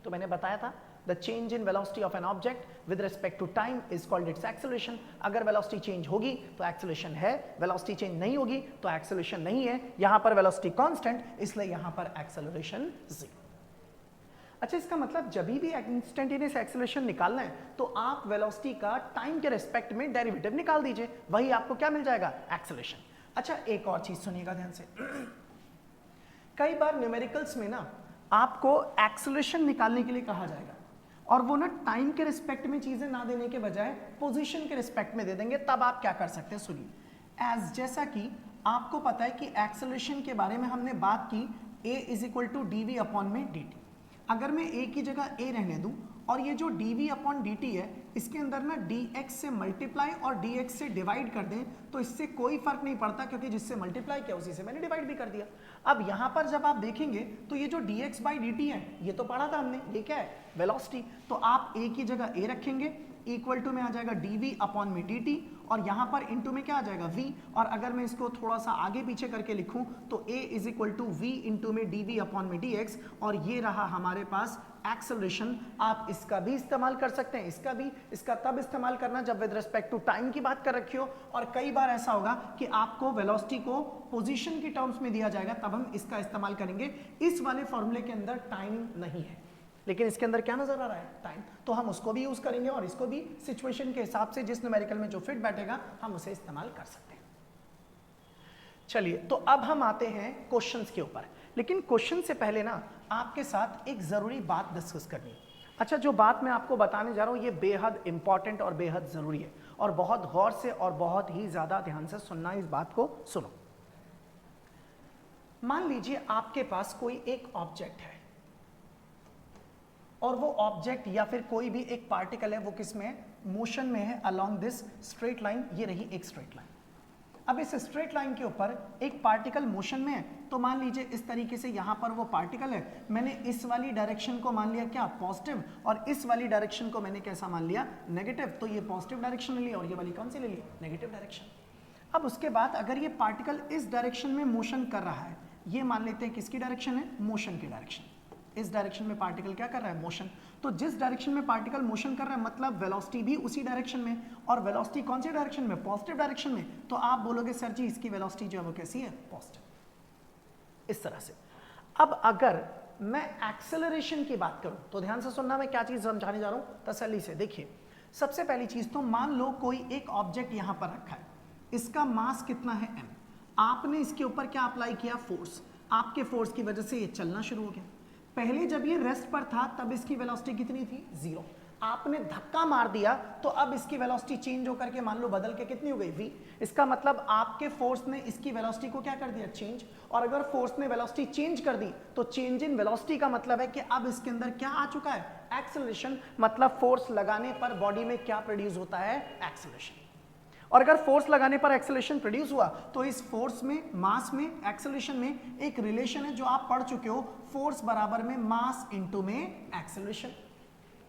तो मैंने बताया था the change in velocity of an object with respect to time is called its acceleration. अगर वेलोसिटी चेंज होगी तो एक्सेलरेशन है, वेलोसिटी चेंज नहीं होगी तो एक्सेलरेशन नहीं है। यहां पर वेलोसिटी कांस्टेंट, इसलिए यहां पर एक्सेलरेशन जीरो। अच्छा, इसका मतलब जब भी इंस्टेंटेनियस एक्सेलरेशन निकालना है तो आप वेलोसिटी का टाइम के रिस्पेक्ट में डेरिवेटिव निकाल दीजिए, वही आपको क्या मिल जाएगा, एक्सेलरेशन। अच्छा, एक और चीज सुनिएगा ध्यान से। कई बार न्यूमेरिकल्स में ना आपको एक्सेलरेशन निकालने के लिए कहा जाएगा और वो ना टाइम के रिस्पेक्ट में चीजें ना देने के बजाय पोजीशन के रिस्पेक्ट में दे देंगे। तब आप क्या कर सकते हैं, सुनिए। एज जैसा कि आपको पता है कि एक्सेलरेशन के बारे में हमने बात की, a is equal to D V upon में डी टी। अगर मैं a की जगह a रहने दूं और ये जो dv अपॉन dt है इसके अंदर ना dx से मल्टीप्लाई और dx से डिवाइड कर दें तो इससे कोई फर्क नहीं पड़ता, क्योंकि जिससे मल्टीप्लाई किया उसी से मैंने डिवाइड भी कर दिया। अब यहाँ पर जब आप देखेंगे तो ये जो dx बाई dt है ये तो पढ़ा था हमने, ये क्या है, वेलोसिटी। तो आप a की जगह a रखेंगे, इक्वल टू में आ जाएगा dv अपॉन में dt और यहाँ पर इनटू में क्या आ जाएगा v। और अगर मैं इसको थोड़ा सा आगे पीछे करके लिखूं तो a is equal to v into में dv अपॉन में dx, और ये रहा हमारे पास एक्सेलरेशन। आप इसका भी इस्तेमाल कर सकते हैं, इसका भी। इसका तब इस्तेमाल करना जब विद रिस्पेक्ट टू टाइम की बात कर रखी हो, और कई बार ऐसा होगा कि आपको वेलोसिटी को पोजीशन की टर्म्स में दिया जाएगा, तब हम इसका इस्तेमाल करेंगे। इस वाले फॉर्मूले के अंदर टाइम नहीं है, लेकिन इसके अंदर क्या नजर आ रहा है, टाइम। तो हम उसको भी यूज करेंगे और इसको भी सिचुएशन के हिसाब से जिस न्यूमेरिकल में जो फिट बैठेगा हम उसे इस्तेमाल कर सकते हैं। चलिए, तो अब हम आते हैं क्वेश्चंस के ऊपर, लेकिन क्वेश्चन से पहले ना आपके साथ एक जरूरी बात डिस्कस करनी है। अच्छा, जो बात मैं आपको बताने जा रहा हूं ये बेहद इंपॉर्टेंट और बेहद जरूरी है, और बहुत गौर से और बहुत ही ज्यादा ध्यान से सुनना, इस बात को सुनो। मान लीजिए आपके पास कोई एक ऑब्जेक्ट है और वो ऑब्जेक्ट या फिर कोई भी एक पार्टिकल है, वो किस में है, मोशन में है अलोंग दिस स्ट्रेट लाइन। ये रही एक स्ट्रेट लाइन। अब इस स्ट्रेट लाइन के ऊपर एक पार्टिकल मोशन में है, तो मान लीजिए इस तरीके से यहाँ पर वो पार्टिकल है, मैंने इस वाली डायरेक्शन को मान लिया क्या, पॉजिटिव, और इस वाली डायरेक्शन को मैंने कैसा मान लिया, नेगेटिव। तो ये पॉजिटिव डायरेक्शन ले लिया और ये वाली कौन सी ले ली, नेगेटिव डायरेक्शन। अब उसके बाद अगर ये पार्टिकल इस डायरेक्शन में मोशन कर रहा है, ये मान लेते हैं किसकी डायरेक्शन है, मोशन की डायरेक्शन। इस डायरेक्शन में पार्टिकल क्या कर रहा है, मोशन। तो जिस डायरेक्शन में पार्टिकल मोशन कर रहा है मतलब वेलोसिटी भी उसी डायरेक्शन में, और वेलोसिटी कौन सी डायरेक्शन में, पॉजिटिव डायरेक्शन में। तो आप बोलोगे सर जी इसकी वेलोसिटी जो है वो कैसी है, पॉजिटिव। इस तरह से। अब अगर मैं एक्सेलरेशन की बात करूं तो ध्यान से सुनना, मैं क्या चीज समझाने जा रहा हूं तसल्ली से। देखिए, सबसे पहली चीज तो मान लो कोई एक ऑब्जेक्ट यहां पर रखा है, इसका मास कितना है m, आपने इसके ऊपर क्या अप्लाई किया, फोर्स। आपके फोर्स की वजह से ये चलना शुरू हो गया। पहले जब ये रेस्ट पर था तब इसकी वेलोसिटी कितनी थी, 0। आपने धक्का मार दिया तो अब इसकी वेलोसिटी चेंज होकर के मान लो बदल के कितनी हो गई, v। इसका मतलब आपके फोर्स ने इसकी वेलोसिटी को क्या कर दिया, चेंज। और अगर फोर्स ने वेलोसिटी चेंज कर दी तो चेंज इन वेलोसिटी का मतलब है कि अब इसके अंदर क्या आ चुका है, एक्सेलरेशन। मतलब फोर्स लगाने पर बॉडी में क्या प्रोड्यूस होता है, एक्सेलरेशन। और अगर फोर्स लगाने पर एक्सेलरेशन प्रोड्यूस हुआ तो इस फोर्स में, मास में, एक्सेलरेशन में एक रिलेशन है जो आप पढ़ चुके हो, फोर्स बराबर में मास इनटू में एक्सेलरेशन।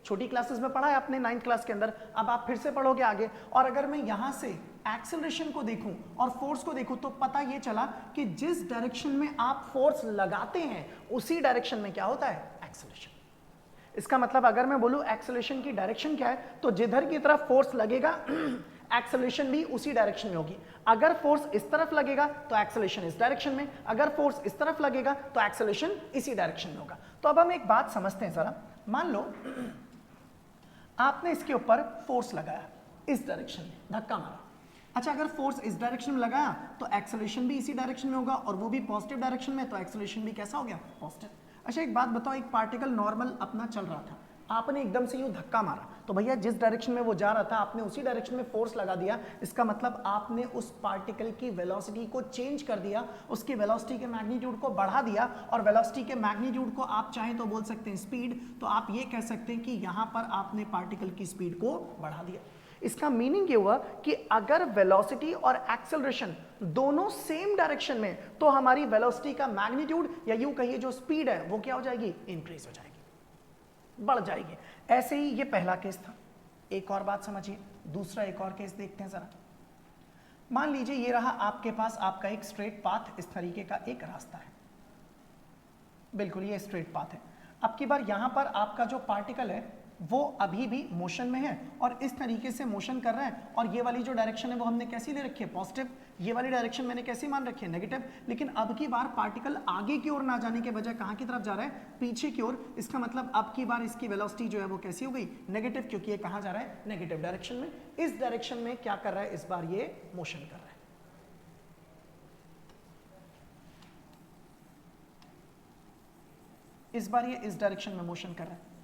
छोटी क्लासेस में पढ़ा है आपने 9th क्लास के अंदर, अब आप फिर से पढ़ोगे आगे। और अगर मैं यहां से एक्सेलरेशन को देखूं और फोर्स को देखूं तो पता ये चला कि जिस डायरेक्शन में आप फोर्स लगाते हैं उसी डायरेक्शन में क्या होता है, एक्सेलरेशन। इसका मतलब अगर मैं बोलूं एक्सेलरेशन की डायरेक्शन क्या है, तो जिधर की तरफ फोर्स लगेगा एक्सेलरेशन भी उसी डायरेक्शन में होगी। अगर फोर्स इस तरफ लगेगा तो एक्सेलरेशन इस डायरेक्शन में, अगर फोर्स इस तरफ लगेगा तो एक्सेलरेशन इसी डायरेक्शन में होगा। तो अब हम एक बात समझते हैं जरा। मान लो आपने इसके ऊपर फोर्स लगाया, इस डायरेक्शन में धक्का मारा। अच्छा, अगर फोर्स इस डायरेक्शन में लगाया तो एक्सेलरेशन भी इसी डायरेक्शन में होगा, और वो भी पॉजिटिव डायरेक्शन में, तो एक्सेलरेशन भी कैसा हो गया, पॉजिटिव। अच्छा, एक बात बताओ, एक पार्टिकल नॉर्मल अपना चल रहा था, आपने एकदम से यूं धक्का मारा, तो भैया जिस डायरेक्शन में वो जा रहा था आपने उसी डायरेक्शन में फोर्स लगा दिया। इसका मतलब आपने उस पार्टिकल की वेलोसिटी को चेंज कर दिया, उसकी वेलोसिटी के मैग्नीट्यूड को बढ़ा दिया। और वेलोसिटी के मैग्नीट्यूड को आप चाहें तो बोल सकते हैं स्पीड, तो आप ये कह सकते हैं कि यहां पर आपने पार्टिकल की स्पीड को बढ़ा दिया। इसका मीनिंग ये हुआ कि अगर वेलोसिटी और एक्सेलरेशन दोनों सेम डायरेक्शन में, तो हमारी वेलोसिटी का मैग्नीट्यूड या यूं कहिए जो स्पीड है वो क्या हो जाएगी, इंक्रीज हो जाएगी, बढ़ जाएगी। ऐसे ही ये पहला केस था। एक और बात समझिए, दूसरा एक और केस देखते हैं जरा। मान लीजिए ये रहा आपके पास आपका एक स्ट्रेट पाथ, इस तरीके का एक रास्ता है, बिल्कुल ये स्ट्रेट पाथ है। अब की बार यहां पर आपका जो पार्टिकल है वो अभी भी मोशन में है और इस तरीके से मोशन कर रहा है, और ये वाली जो डायरेक्शन है वो हमने कैसी ले रखी है, पॉजिटिव। ये वाली डायरेक्शन मैंने कैसी मान रखी है, नेगेटिव। लेकिन अब की बार पार्टिकल आगे की ओर ना जाने के बजाय कहां की तरफ जा रहा है, पीछे की ओर। इसका मतलब अब की बार इसकी वेलोसिटी जो है वो कैसी हो गई, नेगेटिव, क्योंकि ये कहां जा रहा है, नेगेटिव डायरेक्शन में। इस डायरेक्शन में क्या कर रहा है, इस बार ये मोशन कर रहा है। इस बार ये इस डायरेक्शन में मोशन कर रहा है।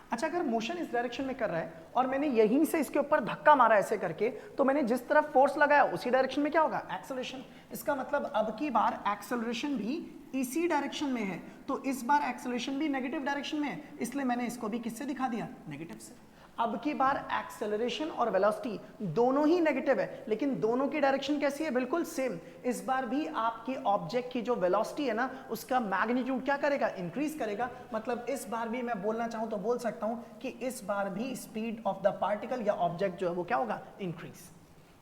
अच्छा, अगर मोशन इस डायरेक्शन में कर रहा है और मैंने यहीं से इसके ऊपर धक्का मारा ऐसे करके, तो मैंने जिस तरफ फोर्स लगाया उसी डायरेक्शन में क्या होगा, एक्सेलरेशन। इसका मतलब अब की बार एक्सेलरेशन भी इसी डायरेक्शन में है, तो इस बार एक्सेलरेशन भी नेगेटिव डायरेक्शन में है, इसलिए मैंने इसको भी किससे दिखा दिया, नेगेटिव से। अब की बार एक्सेलरेशन और वेलोसिटी दोनों ही नेगेटिव है, लेकिन दोनों की डायरेक्शन कैसी है, बिल्कुल सेम। इस बार भी आपके ऑब्जेक्ट की जो वेलोसिटी है ना, उसका मैग्नीट्यूड क्या करेगा, इंक्रीज करेगा। मतलब इस बार भी मैं बोलना चाहूं तो बोल सकता हूं कि इस बार भी स्पीड ऑफ द पार्टिकल या ऑब्जेक्ट जो है वो क्या होगा, इंक्रीज।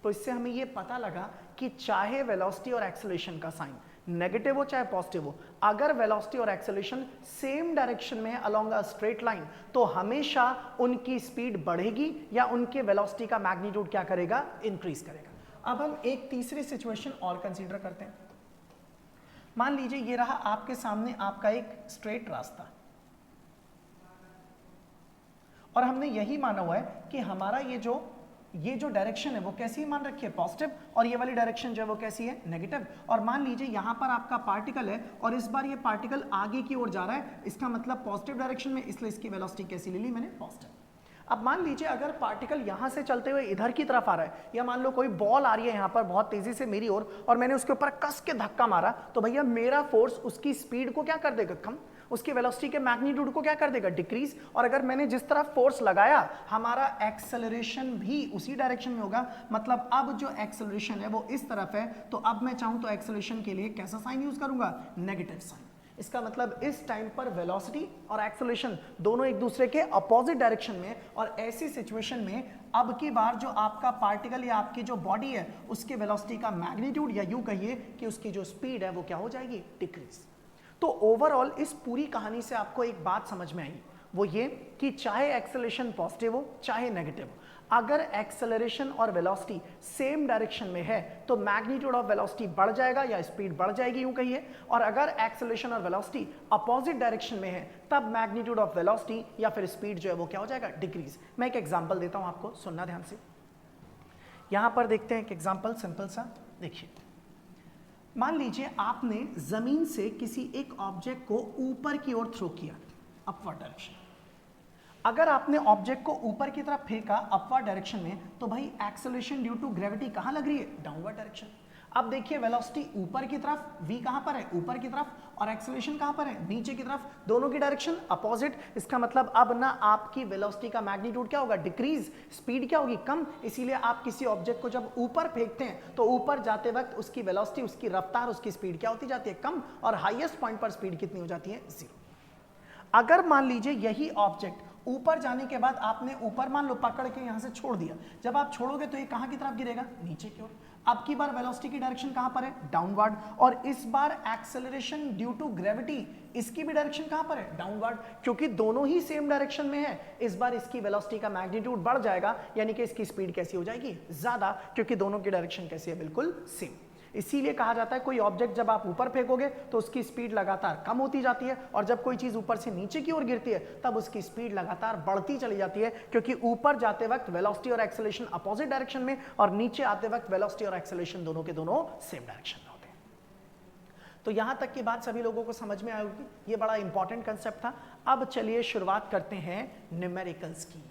तो इससे हमें ये पता लगा कि चाहे वेलोसिटी और एक्सेलरेशन का साइन नेगेटिव हो चाहे पॉजिटिव हो, अगर वेलोसिटी और एक्सेलरेशन सेम डायरेक्शन में है अलोंग अ स्ट्रेट लाइन, तो हमेशा उनकी स्पीड बढ़ेगी या उनके वेलोसिटी का मैग्नीट्यूड क्या करेगा, इंक्रीज करेगा। अब हम एक तीसरी सिचुएशन और कंसीडर करते हैं। मान लीजिए ये रहा आपके सामने आपका एक स्ट्रेट रास्ता, और हमने यही माना हुआ है कि हमारा ये जो डायरेक्शन है वो कैसी मान रखी है, पॉजिटिव, और ये वाली डायरेक्शन जो है वो कैसी है, नेगेटिव। और मान लीजिए यहाँ पर आपका पार्टिकल है और इस बार ये पार्टिकल आगे की ओर जा रहा है, इसका मतलब पॉजिटिव डायरेक्शन में, इसलिए इसकी वेलोसिटी कैसी ले ली मैंने, पॉजिटिव। अब मान लीजिए अगर पार्टिकल यहाँ से चलते हुए इधर की तरफ आ रहा है, या मान लो कोई बॉल आ रही है यहाँ पर बहुत तेजी से मेरी ओर और मैंने उसके ऊपर कस के धक्का मारा, तो भैया मेरा फोर्स उसकी स्पीड को क्या कर देगा, कम, उसकी वेलोसिटी के मैग्नीट्यूड को क्या कर देगा, डिक्रीज। और अगर मैंने जिस तरफ फोर्स लगाया, हमारा एक्सेलरेशन भी उसी डायरेक्शन में होगा। मतलब अब जो एक्सेलरेशन है वो इस तरफ है, तो अब मैं चाहूं तो एक्सेलरेशन के लिए कैसा साइन यूज करूंगा, नेगेटिव साइन। इसका मतलब इस टाइम पर वेलोसिटी और एक्सेलरेशन दोनों एक दूसरे के अपोजिट डायरेक्शन में, और ऐसी सिचुएशन में अब की बार जो आपका पार्टिकल या आपकी जो बॉडी है उसके वेलोसिटी का मैग्नीट्यूड, या यूं कहिए कि उसकी जो स्पीड है वो क्या हो जाएगी, डिक्रीज। तो ओवरऑल इस पूरी कहानी से आपको एक बात समझ में आई, वो ये कि चाहे एक्सेलरेशन पॉजिटिव हो चाहे नेगेटिव हो, अगर एक्सेलरेशन और वेलोसिटी सेम डायरेक्शन में है तो मैग्नीट्यूड ऑफ वेलोसिटी बढ़ जाएगा या स्पीड बढ़ जाएगी यूं कहिए, और अगर एक्सेलरेशन और वेलोसिटी अपोजिट डायरेक्शन में है तब मैग्नीट्यूड ऑफ वेलोसिटी या फिर स्पीड जो है वो क्या हो जाएगा, डिक्रीज। मैं एक एग्जांपल देता हूं आपको, सुनना ध्यान से। यहां पर देखते हैं एक एग्जांपल, सिंपल सा। देखिए, मान लीजिए आपने जमीन से किसी एक ऑब्जेक्ट को ऊपर की ओर थ्रो किया, अपवर्ड डायरेक्शन। अगर आपने ऑब्जेक्ट को ऊपर की तरफ फेंका अपवर्ड डायरेक्शन में, तो भाई एक्सेलरेशन ड्यू टू ग्रेविटी कहां लग रही है, डाउनवर्ड डायरेक्शन। अब देखिए वेलोसिटी ऊपर की तरफ, v कहां पर है, ऊपर की तरफ, और एक्सेलरेशन कहां पर है, नीचे की तरफ, दोनों की डायरेक्शन अपोजिट। इसका मतलब अब ना आपकी वेलोसिटी का मैग्नीट्यूड क्या होगा, डिक्रीज, स्पीड क्या होगी, कम। इसीलिए आप किसी ऑब्जेक्ट को जब ऊपर फेंकते हैं तो ऊपर जाते वक्त उसकी वेलोसिटी, उसकी रफ्तार, उसकी स्पीड क्या होती जाती है, कम, और हाईएस्ट पॉइंट पर स्पीड कितनी हो जाती है, 0। अगर मान लीजिए यही ऑब्जेक्ट ऊपर जाने के बाद आपने ऊपर मान लो पकड़ के यहां से छोड़ दिया, जब आप छोड़ोगे तो ये कहां की तरफ गिरेगा, नीचे की ओर। अब की बार वेलोसिटी की डायरेक्शन कहां पर है, डाउनवर्ड, और इस बार एक्सेलरेशन ड्यू टू ग्रेविटी, इसकी भी डायरेक्शन कहां पर है, डाउनवर्ड, क्योंकि दोनों ही सेम डायरेक्शन में है। इस बार इसकी वेलोसिटी का मैग्नीट्यूड बढ़ जाएगा, यानी कि इसकी स्पीड कैसी हो जाएगी, ज्यादा, क्योंकि दोनों की डायरेक्शन कैसी है, बिल्कुल सेम। इसीलिए कहा जाता है कोई ऑब्जेक्ट जब आप ऊपर फेंकोगे तो उसकी स्पीड लगातार कम होती जाती है, और जब कोई चीज ऊपर से नीचे की ओर गिरती है तब उसकी स्पीड लगातार बढ़ती चली जाती है, क्योंकि ऊपर जाते वक्त वेलोसिटी और एक्सेलरेशन अपोजिट डायरेक्शन में, और नीचे आते वक्त वेलोसिटी और एक्सेलरेशन दोनों के दोनों सेम डायरेक्शन में होते हैं। तो यहां तक की बात सभी लोगों को समझ में आई होगी, ये बड़ा इंपॉर्टेंट कंसेप्ट था। अब चलिए शुरुआत करते हैं न्यूमेरिकल्स की।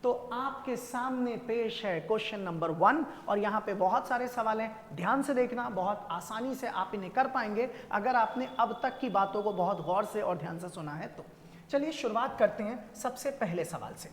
तो आपके सामने पेश है क्वेश्चन नंबर 1, और यहां पे बहुत सारे सवाल हैं, ध्यान से देखना, बहुत आसानी से आप इन्हें कर पाएंगे अगर आपने अब तक की बातों को बहुत गौर से और ध्यान से सुना है तो। चलिए शुरुआत करते हैं सबसे पहले सवाल से।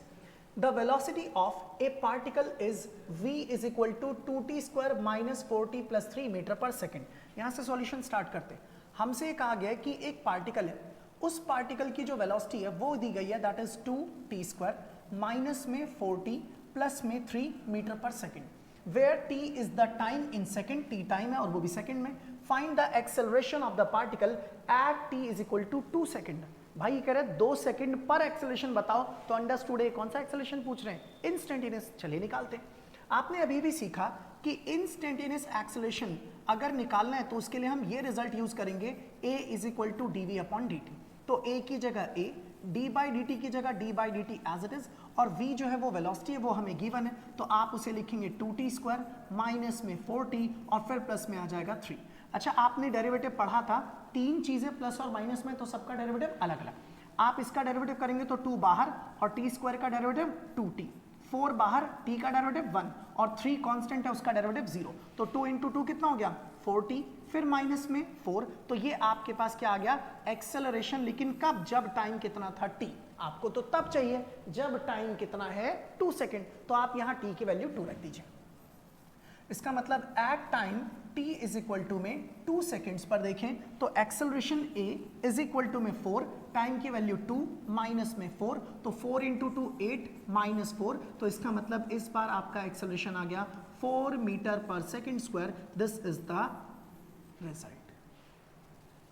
The velocity of a particle is v is equal to 2t square minus 4t plus 3 metre पर सेकेंड। यहां से सॉल्यूशन स्टार्ट करते हैं। हमसे कहा गया कि एक पार्टिकल है, उस पार्टिकल की जो वेलोसिटी है वो दी गई है, that is 2t square minus में 4t प्लस में 3 मीटर पर second. Where T is the time in second, T time है और वो भी सेकेंड में। Find the acceleration of the particle at T is equal to 2 second. भाई कह रहे 2 सेकेंड पर एक्सेलरेशन बताओ, तो अंडरस्टूड है कौन सा एक्सेलरेशन पूछ रहे हैं, इंस्टेंटेनियस। चलिए निकालते हैं। आपने अभी भी सीखा कि इंस्टेंटेनियस एक्सेलरेशन अगर निकालना है तो उसके लिए हम ये रिजल्ट यूज करेंगे, a is equal to D V upon D T. तो a की जगह a, d by D T की जगह d by D T as it is, और v जो है वो वेलोसिटी है, वो हमें गिवन है, तो आप उसे लिखेंगे 2t स्क्वायर माइनस में 4t और फिर प्लस में आ जाएगा 3। अच्छा, आपने डेरिवेटिव पढ़ा था, 3 चीजें प्लस और माइनस में, तो सबका डेरिवेटिव अलग अलग। आप इसका डेरिवेटिव करेंगे तो 2 बाहर और t स्क्वायर का डेरिवेटिव 2t, 4 बाहर, t का डेरिवेटिव 1 और 3 कांस्टेंट है उसका डेरिवेटिव 0। तो 2 इंटू 2 कितना हो गया 4t, फिर माइनस में 4, तो ये आपके पास क्या आ गया एक्सेलरेशन। लेकिन कब, जब टाइम कितना था t। आपको तो तब चाहिए जब टाइम कितना है 2 सेकेंड, तो आप यहां t की वैल्यू 2 रख दीजिए। इसका मतलब at time t is equal to में 2 सेकेंड्स पर देखें तो acceleration a is equal to में 4, टाइम की वैल्यू 2 माइनस में 4, तो 4 इंटू 2 8 माइनस 4, तो इसका मतलब इस बार आपका एक्सेलरेशन आ गया 4 मीटर पर second square. This is the result.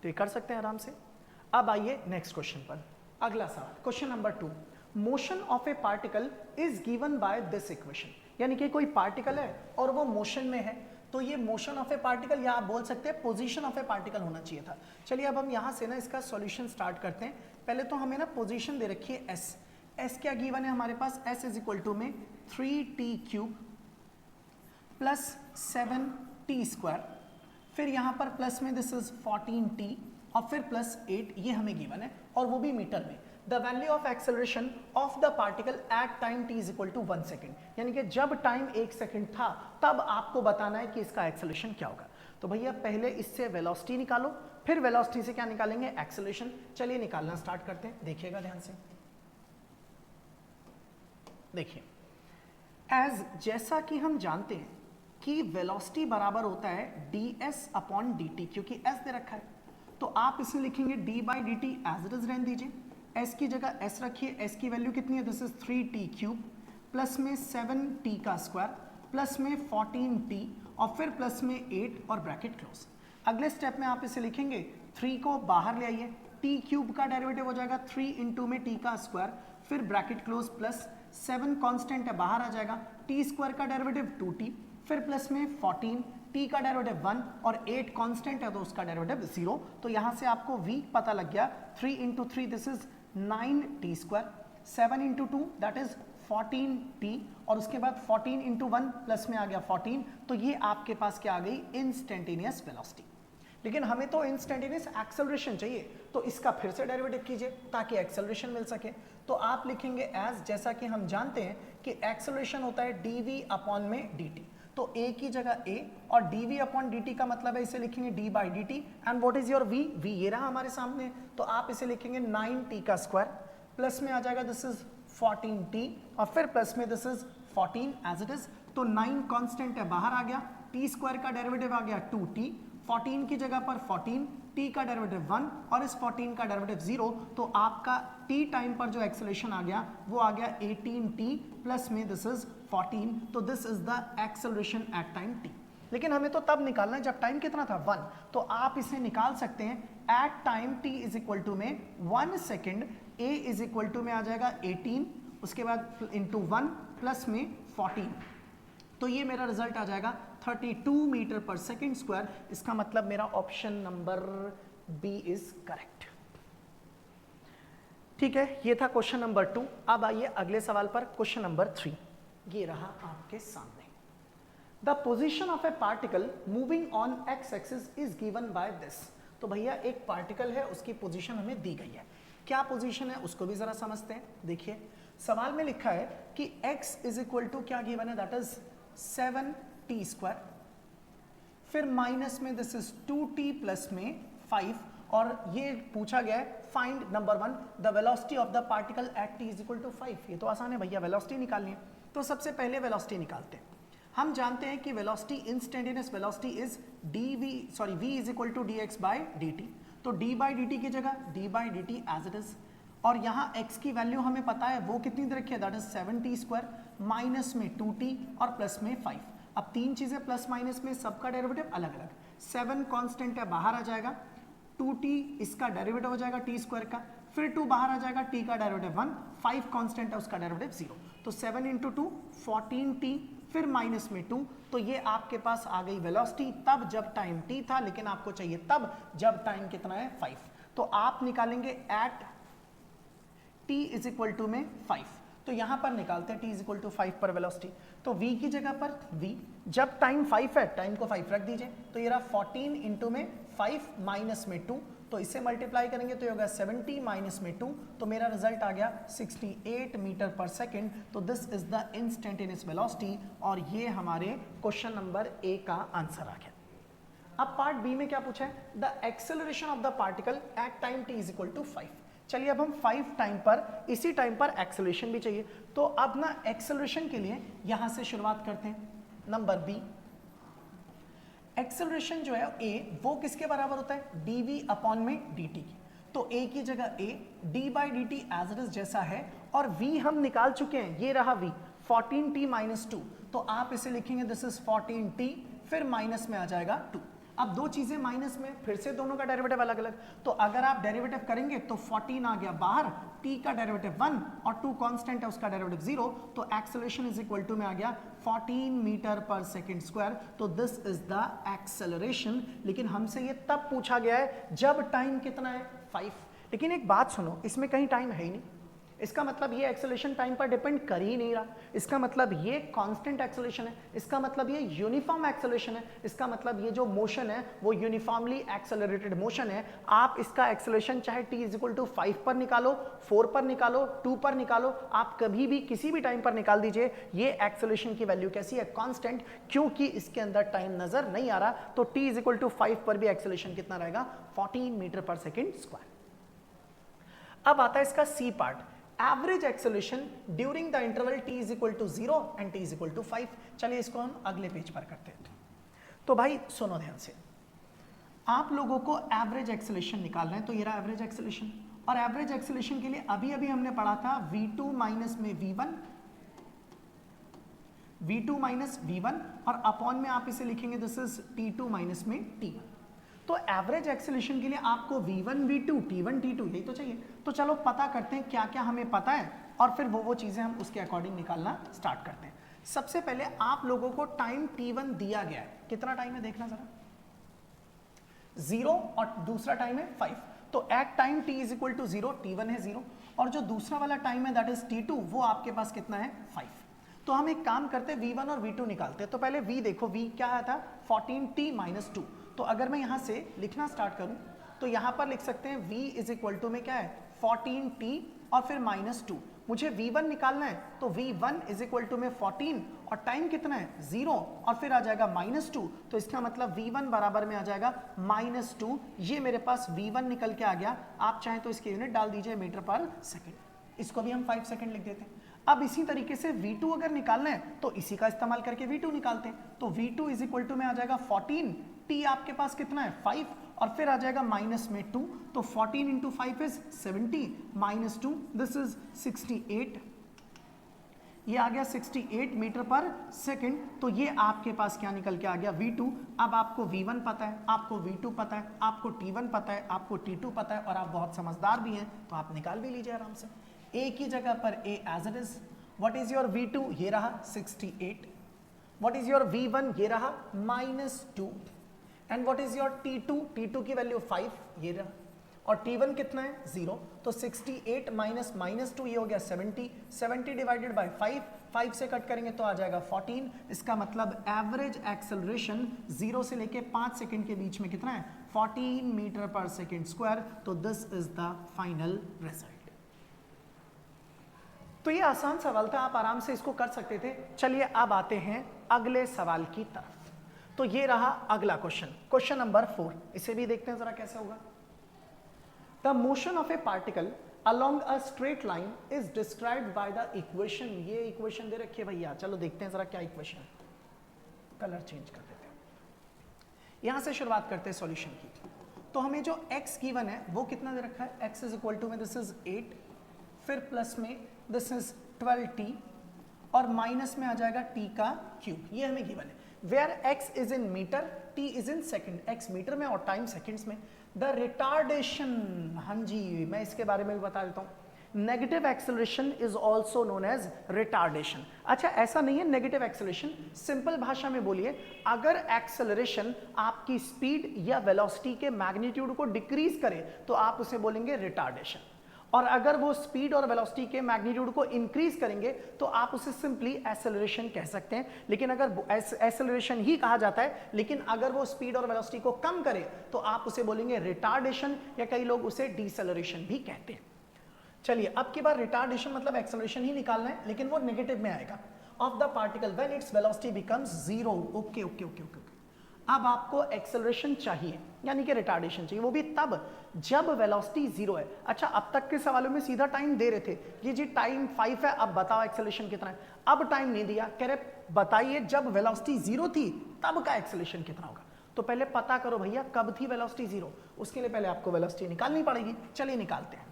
तो ये कर सकते हैं आराम से। अब आइए नेक्स्ट क्वेश्चन पर, अगला सवाल, question number 2। Motion of a particle is given by this equation. यानी कि कोई पार्टिकल है और वो मोशन में है, तो ये मोशन ऑफ ए पार्टिकल, या आप बोल सकते हैं पोजीशन ऑफ ए पार्टिकल होना चाहिए था। चलिए अब हम यहां से ना इसका सॉल्यूशन स्टार्ट करते हैं। पहले तो हमें ना पोजीशन दे रखी है s, s क्या गिवन है हमारे पास, s इज इक्वल टू में 3t cube plus 7t square, फिर यहां पर प्लस में दिस इज 14t और फिर प्लस 8, ये हमें गिवन है और वो भी मीटर में। The value of acceleration of the particle at time t is equal to 1 second, यानी कि जब टाइम 1 सेकेंड था तब आपको बताना है कि इसका एक्सेलरेशन क्या होगा। तो भैया पहले इससे वेलोसिटी निकालो, फिर वेलोसिटी से क्या निकालेंगे, एक्सेलरेशन। चलिए निकालना स्टार्ट करते हैं, देखिएगा ध्यान से। देखिए, एज जैसा कि हम जानते हैं कि वेलोसिटी बराबर होता है ds अपॉन dt, क्योंकि s दे रखा है, तो आप इसे लिखेंगे d by D T as it is रहने दीजिए। s की जगह s रखिए, s की वैल्यू कितनी है, this is 3t cube plus में 7t का स्क्वायर प्लस में 14t और फिर प्लस में 8 और ब्रैकेट क्लोज। अगले स्टेप में आप इसे लिखेंगे, 3 को बाहर ले आइए, t क्यूब का डेरिवेटिव हो जाएगा 3 इंटू में t का स्क्वायर, फिर ब्रैकेट क्लोज प्लस 7 कांस्टेंट है बाहर आ जाएगा, t स्क्वायर का डेरिवेटिव 2t, फिर प्लस में 14, t का डेरिवेटिव 1 और 8 कांस्टेंट है तो उसका डेरिवेटिव 0। तो यहां से आपको v पता लग गया, 3 into 3 this is 9t square, 7 into 2 that is 14t और उसके बाद 14 इंटू 1 प्लस में आ गया 14, तो ये आपके पास क्या आ गई, इंस्टेंटेनियस वेलोसिटी। लेकिन हमें तो इंस्टेंटेनियस एक्सेलरेशन चाहिए, तो इसका फिर से डेरिवेटिव कीजिए ताकि एक्सेलरेशन मिल सके। तो आप लिखेंगे एज, जैसा कि हम जानते हैं कि एक्सेलरेशन होता है dv अपॉन में dt, तो a की जगह a और dv अपॉन dt का मतलब है इसे लिखेंगे d by D T, and what is your v, v ये रहा हमारे सामने, तो आप इसे लिखेंगे 9t का स्क्वायर प्लस में आ जाएगा दिस इज 14t और फिर प्लस में this is 14 as it is, तो 9 कांस्टेंट है बाहर आ गया, t स्क्वायर का डेरिवेटिव आ गया 2t, 14 की जगह पर 14, t का डेरिवेटिव 1 और इस 14 का डेरिवेटिव 0, तो आपका t टाइम पर जो एक्सेलरेशन आ गया वो आ गया 18t प्लस में दिस इज 14, तो this is the acceleration at time t। लेकिन हमें तो तब निकालना है जब टाइम कितना था 1, तो आप इसे निकाल सकते हैं at time t is equal to में 1 second, a is equal to में आ जाएगा 18, उसके बाद इंटू 1 प्लस में 14, तो ये मेरा रिजल्ट आ जाएगा 32 मीटर पर सेकेंड स्क्वायर। इसका मतलब मेरा option number B is correct. ठीक है, ये था क्वेश्चन नंबर 2। अब आइए अगले सवाल पर, क्वेश्चन नंबर 3, ये रहा आपके सामने। The position of a particle moving on x axis is given by this. तो भैया एक पार्टिकल है, उसकी पोजीशन हमें दी गई है, क्या पोजीशन है उसको भी जरा समझते हैं। देखिए सवाल में लिखा है कि x इज इक्वल टू क्या गिवन है, दैट इज 7t स्क्वायर, फिर माइनस में दिस इज 2t प्लस में 5, और ये पूछा गया है find number 1 the velocity of the particle at t is equal to 5। ये तो आसान है भैया, वेलोसिटी निकालनी है। तो सबसे पहले वेलोसिटी निकालते हैं। हम जानते हैं कि velocity, instantaneous velocity is v is equal to dx by dt, तो d बाई डी टी की जगह d by D T as it is, और यहाँ x की वैल्यू हमें पता है वो कितनी दे रखी है, that is 7t square minus में 2t और प्लस में 5। अब तीन चीजें प्लस माइनस में सबका डेरिवेटिव अलग अलग, 7 कांस्टेंट है बाहर आ जाएगा, 2t इसका डेरिवेटिव हो जाएगा t स्क्वायर का, फिर 2 बाहर आ जाएगा, t का डेरिवेटिव 1, 5 कांस्टेंट है उसका डेरिवेटिव 0, तो 7 इंटू 2 14t, फिर माइनस में 2, तो ये आपके पास आ गई वेलोसिटी तब जब टाइम t था, लेकिन आपको चाहिए तब जब टाइम कितना है 5, तो आप निकालेंगे at t is equal to में 5, तो यहां पर निकालते हैं t इज इक्वल टू 5 पर वेलोसिटी, तो v की जगह पर v, जब टाइम 5 है टाइम को 5 रख दीजिए, तो ये रहा 14 इंटू में 5 माइनस में 2, तो इसे मल्टीप्लाई करेंगे तो ये होगा 70 माइनस में 2, तो मेरा रिजल्ट आ गया 68 मीटर पर सेकेंड, तो this is the instantaneous velocity, और ये हमारे क्वेश्चन नंबर ए का आंसर आ गया। अब पार्ट बी में क्या पूछा है, the acceleration of the particle at time t is equal to 5, चलिए अब हम 5 टाइम पर, इसी टाइम पर एक्सेलरेशन भी चाहिए, तो अब ना एक्सेलरेशन के लिए यहां से शुरुआत करते हैं, नंबर बी, एक्सेलरेशन जो है a वो किसके बराबर होता है, dv अपॉन में dt की, तो a की जगह a, d by D T as it is जैसा है, और v हम निकाल चुके हैं, ये रहा v 14t माइनस 2, तो आप इसे लिखेंगे दिस इज 14t, फिर माइनस में आ जाएगा 2, अब दो चीजें माइनस में, फिर से दोनों का डेरिवेटिव अलग अलग, तो अगर आप डेरिवेटिव करेंगे तो 14 आ गया बाहर, t का डेरिवेटिव 1 और 2 कांस्टेंट है उसका डेरिवेटिव 0, तो एक्सेलरेशन इज इक्वल टू में आ गया 14 मीटर पर सेकंड स्क्वायर, तो दिस इज द एक्सेलरेशन, लेकिन हमसे ये तब पूछा गया है जब टाइम कितना है 5, लेकिन एक बात सुनो, इसमें कहीं टाइम है ही नहीं, इसका मतलब ये एक्सेलरेशन टाइम पर डिपेंड कर ही नहीं रहा, इसका मतलब ये कांस्टेंट एक्सेलरेशन है, इसका मतलब ये यूनिफॉर्म एक्सेलरेशन है, इसका मतलब ये जो मोशन है वो यूनिफॉर्मली एक्सेलरेटेड मोशन है, आप इसका एक्सेलरेशन चाहे t इज इक्वल टू 5 पर निकालो, 4 पर निकालो, 2 पर निकालो, आप कभी भी किसी भी टाइम पर निकाल दीजिए, ये एक्सेलरेशन की वैल्यू कैसी है, कांस्टेंट, क्योंकि इसके अंदर टाइम नजर नहीं आ रहा, तो t इज इक्वल टू 5 पर भी एक्सेलरेशन कितना रहेगा, 14 मीटर पर सेकेंड स्क्वायर। अब आता है इसका C part, average acceleration during the interval t is equal to 0 and t is equal to 5, चलिए इसको हम अगले पेज पर करते हैं। तो भाई सुनो ध्यान से, आप लोगों को एवरेज एक्सेलरेशन निकालना है, तो ये रहा एवरेज एक्सेलरेशन, और एवरेज एक्सेलरेशन के लिए अभी अभी हमने पढ़ा था v2 माइनस में v1, v2 माइनस v1, और अपॉन में आप इसे लिखेंगे दिस इज t2 माइनस में t1, तो एवरेज एक्सेलरेशन के लिए आपको v1 v2 t1 t2 यही तो चाहिए, तो चलो पता करते हैं क्या क्या हमें पता है, और फिर वो चीजें हम उसके अकॉर्डिंग निकालना स्टार्ट करते हैं। सबसे पहले आप लोगों को टाइम t1 दिया गया है, कितना टाइम है देखना जरा, 0, और दूसरा टाइम है 5, तो at time t is equal to 0, t1 है 0, और जो दूसरा वाला टाइम है दैट इज t2, वो आपके पास कितना है 5, तो हम एक काम करते हैं v1 और v2 निकालते हैं, तो पहले v देखो, v क्या आया था 14t माइनस 2, तो अगर मैं यहां से लिखना स्टार्ट करूं तो यहां पर लिख सकते हैं v इज इक्वल टू में क्या है 14t और फिर माइनस 2, मुझे v1 निकालना है, तो v1 इज इक्वल टू में 14 और टाइम कितना है 0 और फिर आ जाएगा माइनस 2, तो इसका मतलब v1 बराबर में आ जाएगा माइनस 2, ये मेरे पास v1 निकल के आ गया, आप चाहें तो इसकी यूनिट डाल दीजिए मीटर पर सेकेंड, इसको भी हम 5 सेकेंड लिख देते हैं। अब इसी तरीके से v2 अगर निकालना है तो इसी का इस्तेमाल करके v2 निकालते हैं, तो v2 इज इक्वल टू में आ जाएगा 14, t आपके पास कितना है 5 और फिर आ जाएगा माइनस में 2, तो 14 into 5 is 70 minus 2 this is 68, ये आ गया 68 मीटर पर सेकंड, तो ये आपके पास क्या निकल के आ गया v2। अब आपको v1 पता है, आपको v2 पता है, आपको t1 पता है, आपको t2 पता है, और आप बहुत समझदार भी हैं तो आप निकाल भी लीजिए आराम से। a की जगह पर a as it is, what is your v2, ये रहा 68, व्हाट इज योर v1, ये रहा minus 2, and what is your t2, t2 की वैल्यू 5 ये रहा, और t1 कितना है 0, तो 68 माइनस माइनस 2 ये हो गया 70, 70 डिवाइडेड बाय 5, 5 से कट करेंगे तो आ जाएगा 14, इसका मतलब एवरेज एक्सेलरेशन 0 से लेके 5 सेकंड के बीच में कितना है 14 मीटर पर सेकंड स्क्वायर, तो this is the final result. तो ये आसान सवाल था, आप आराम से इसको कर सकते थे। चलिए अब आते हैं अगले सवाल की तरफ, तो ये रहा अगला क्वेश्चन, क्वेश्चन नंबर 4, इसे भी देखते हैं जरा कैसे होगा। The motion of a particle along a straight line is described by the equation, ये इक्वेशन दे रखी है भैया, चलो देखते हैं जरा क्या इक्वेशन है, कलर चेंज कर देते हैं, यहां से शुरुआत करते हैं सॉल्यूशन की। तो हमें जो x गिवन है वो कितना दे रखा है, x इज इक्वल टू में दिस इज 8, फिर प्लस में दिस इज 12t और माइनस में आ जाएगा t का क्यूब, ये हमें गिवन है। Where x is in metre, t is in second, x metre में और टाइम सेकंड्स में। द रिटार्डेशन, हाँ जी मैं इसके बारे में भी बता देता हूँ, negative acceleration is also known as retardation. अच्छा ऐसा नहीं है नेगेटिव एक्सेलरेशन, सिंपल भाषा में बोलिए, अगर एक्सेलरेशन आपकी स्पीड या वेलोसिटी के मैग्नीट्यूड को डिक्रीज करे तो आप उसे बोलेंगे रिटार्डेशन, और अगर वो स्पीड और वेलोसिटी के मैग्नीट्यूड को इंक्रीज करेंगे तो आप उसे सिंपली एक्सेलरेशन कह सकते हैं। लेकिन अगर एक्सेलरेशन ही कहा जाता है, लेकिन अगर वो स्पीड और वेलोसिटी को कम करे तो आप उसे बोलेंगे रिटार्डेशन, या कई लोग उसे डिसेलरेशन भी कहते हैं। चलिए अब की बार रिटार्डेशन मतलब एक्सेलरेशन ही निकालना है, लेकिन वो नेगेटिव में आएगा, of the particle when its velocity becomes zero. Okay okay okay okay. अब आपको एक्सेलरेशन चाहिए यानी कि रिटार्डेशन चाहिए, वो भी तब जब वेलोसिटी जीरो है। अच्छा अब तक के सवालों में सीधा टाइम दे रहे थे कि जी टाइम 5 है, अब बताओ एक्सेलरेशन कितना है। अब टाइम नहीं दिया, कह रहे बताइए जब वेलोसिटी जीरो थी तब का एक्सेलरेशन कितना होगा। तो पहले पता करो भैया कब थी वेलोसिटी जीरो, उसके लिए पहले आपको वेलोसिटी निकालनी पड़ेगी। चलिए निकालते हैं।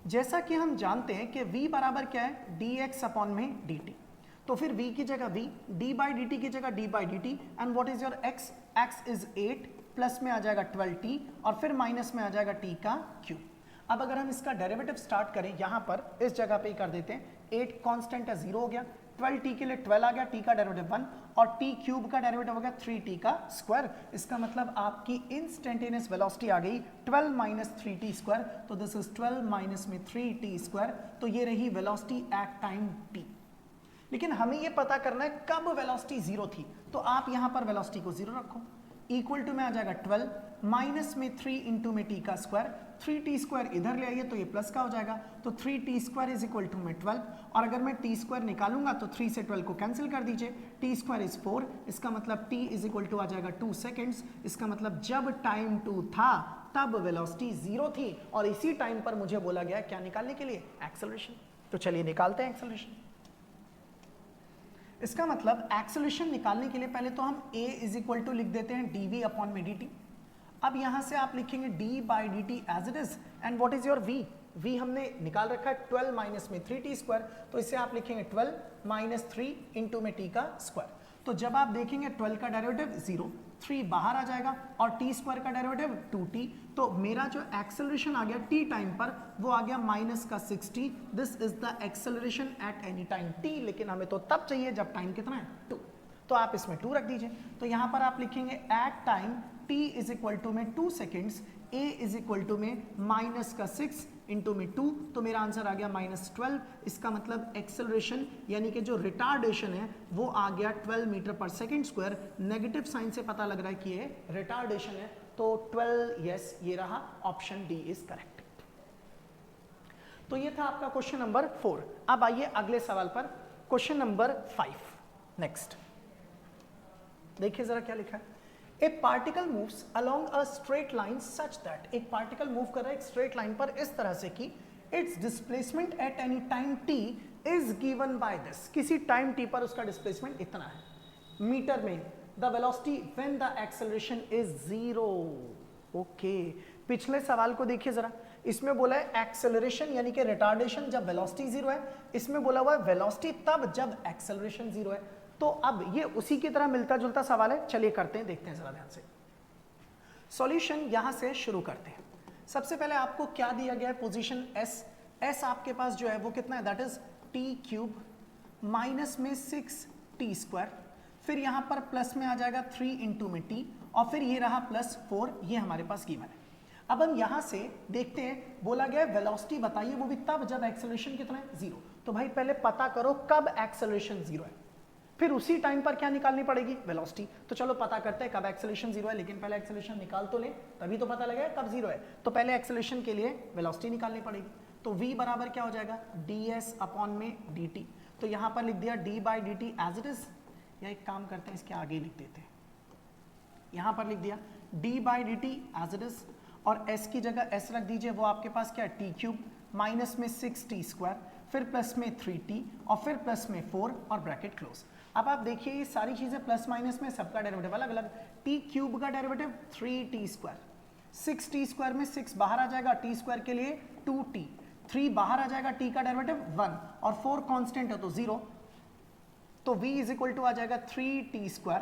जैसा कि हम जानते हैं कि v बराबर क्या है, dx अपॉन में dt, तो फिर v की जगह v, d बाई dt की जगह d by dt, and what is your x, x is 8, plus में आ जाएगा 12t और फिर माइनस में आ जाएगा t का क्यूब। अब अगर हम इसका डेरिवेटिव स्टार्ट करें, यहां पर इस जगह पे ही कर देते हैं, 8 कांस्टेंट है 0 हो गया, 12t के लिए 12 आ गया, t का डेरिवेटिव 1 और t क्यूब का डेरिवेटिव हो गया 3t का स्क्वायर। इसका मतलब आपकी इंस्टेंटेनियस वेलोसिटी आ गई 12 माइनस 3t स्क्वायर, तो दिस इज 12 माइनस में 3t स्क्वायर, तो ये रही वेलोसिटी एट टाइम t। लेकिन हमें ये पता करना है कब वेलोसिटी जीरो थी, तो आप यहां पर वेलोसिटी को जीरो रखो, इक्वल टू में आ जाएगा 12 माइनस में 3 इंटू में t का स्क्वायर, 3t स्क्वायर इधर ले आइए तो ये प्लस का हो जाएगा, तो 3t square is equal to में 12, और अगर मैं t स्क्वायर निकालूंगा तो 3 से 12 को कैंसिल कर दीजिए, t स्क्वायर इज 4, इसका मतलब t इज इक्वल टू आ जाएगा 2 सेकेंड्स। इसका मतलब जब टाइम 2 था तब वेलोसिटी जीरो थी, और इसी टाइम पर मुझे बोला गया क्या निकालने के लिए, एक्सेलरेशन। तो चलिए निकालते हैं एक्सेलरेशन। इसका मतलब एक्सेलरेशन निकालने के लिए पहले तो हम a इज इक्वल टू लिख देते हैं dv अपॉन में dt। अब यहां से आप लिखेंगे d by dt as it is, and what is your v, v हमने निकाल रखा है 12 माइनस में 3t स्क्वायर, तो इसे आप लिखेंगे 12 माइनस 3 इंटू में t का स्क्वायर। तो जब आप देखेंगे 12 का डेरिवेटिव 0, 3 बाहर आ जाएगा और t स्क्वायर का डेरिवेटिव 2t, तो मेरा जो एक्सेलरेशन आ गया t टाइम पर वो आ गया माइनस का 60। This is the acceleration at any time t, लेकिन हमें तो तब चाहिए जब टाइम कितना है 2, तो आप इसमें 2 रख दीजिए। तो यहां पर आप लिखेंगे at time t is equal to में 2 seconds, a is equal to में माइनस का 6 इंटू में 2, तो मेरा आंसर आ गया -12। इसका मतलब एक्सेलरेशन यानी कि जो रिटार्डेशन है वो आ गया 12 मीटर पर सेकेंड स्क्वायर। नेगेटिव साइन से पता लग रहा है कि ये रिटार्डेशन है, तो 12, यस ये रहा ऑप्शन डी इज करेक्ट। तो ये था आपका क्वेश्चन नंबर 4। अब आइए अगले सवाल पर, क्वेश्चन नंबर 5। नेक्स्ट देखिए जरा क्या लिखा है। A particle moves along a straight line such that, एक पार्टिकल मूव कर रहा है एक स्ट्रेट लाइन पर इस तरह से कि its displacement at any time t is given by this, किसी टाइम t पर उसका डिस्प्लेसमेंट इतना है मीटर में, the velocity when the acceleration is 0। Okay पिछले सवाल को देखिए जरा, इसमें बोला है एक्सेलरेशन यानी कि रिटार्डेशन जब वेलोसिटी 0 है, इसमें बोला हुआ है वेलोसिटी तब जब एक्सेलरेशन 0 है। तो अब ये उसी की तरह मिलता जुलता सवाल है, चलिए करते हैं, देखते हैं जरा ध्यान से। सॉल्यूशन यहां से शुरू करते हैं। सबसे पहले आपको क्या दिया गया है, पोजीशन s, s आपके पास जो है वो कितना है, that is t cube minus में 6t स्क्वायर, फिर यहां पर प्लस में आ जाएगा 3 इंटू में t, और फिर ये रहा +4, ये हमारे पास गिवन है। अब हम यहां से देखते हैं, बोला गया वेलोसिटी बताइए वो भी तब जब एक्सेलरेशन कितना है 0। तो भाई पहले पता करो कब एक्सेलरेशन 0 है, फिर उसी टाइम पर क्या निकालनी पड़ेगी, वेलोसिटी। तो चलो पता करते हैं कब एक्सेलरेशन 0 है, लेकिन पहले एक्सेलरेशन निकाल तो ले तभी तो पता लगेगा कब 0 है। तो पहले एक्सेलरेशन के लिए वेलोसिटी निकालनी पड़ेगी, तो v बराबर क्या हो जाएगा, ds अपॉन में dt। तो यहां पर लिख दिया d by dt as it is, या एक काम करते हैं इसके आगे लिख देते हैं, यहां पर लिख दिया d by dt as it is, और s की जगह s रख दीजिए, वो आपके पास क्या है t क्यूब माइनस में 6t स्क्वायर, फिर प्लस में 3t और फिर प्लस में 4 और ब्रैकेट क्लोज। अब आप देखिए ये सारी चीजें प्लस माइनस में सबका डेरिवेटिव अलग अलग, t क्यूब का derivative 3t square, 6t square में 6 बाहर आ जाएगा, t स्क्वायर के लिए 2t, 3 बाहर आ जाएगा, t का डेरिवेटिव 1 और 4 कांस्टेंट है तो 0, तो v इज इक्वल टू आ जाएगा 3t²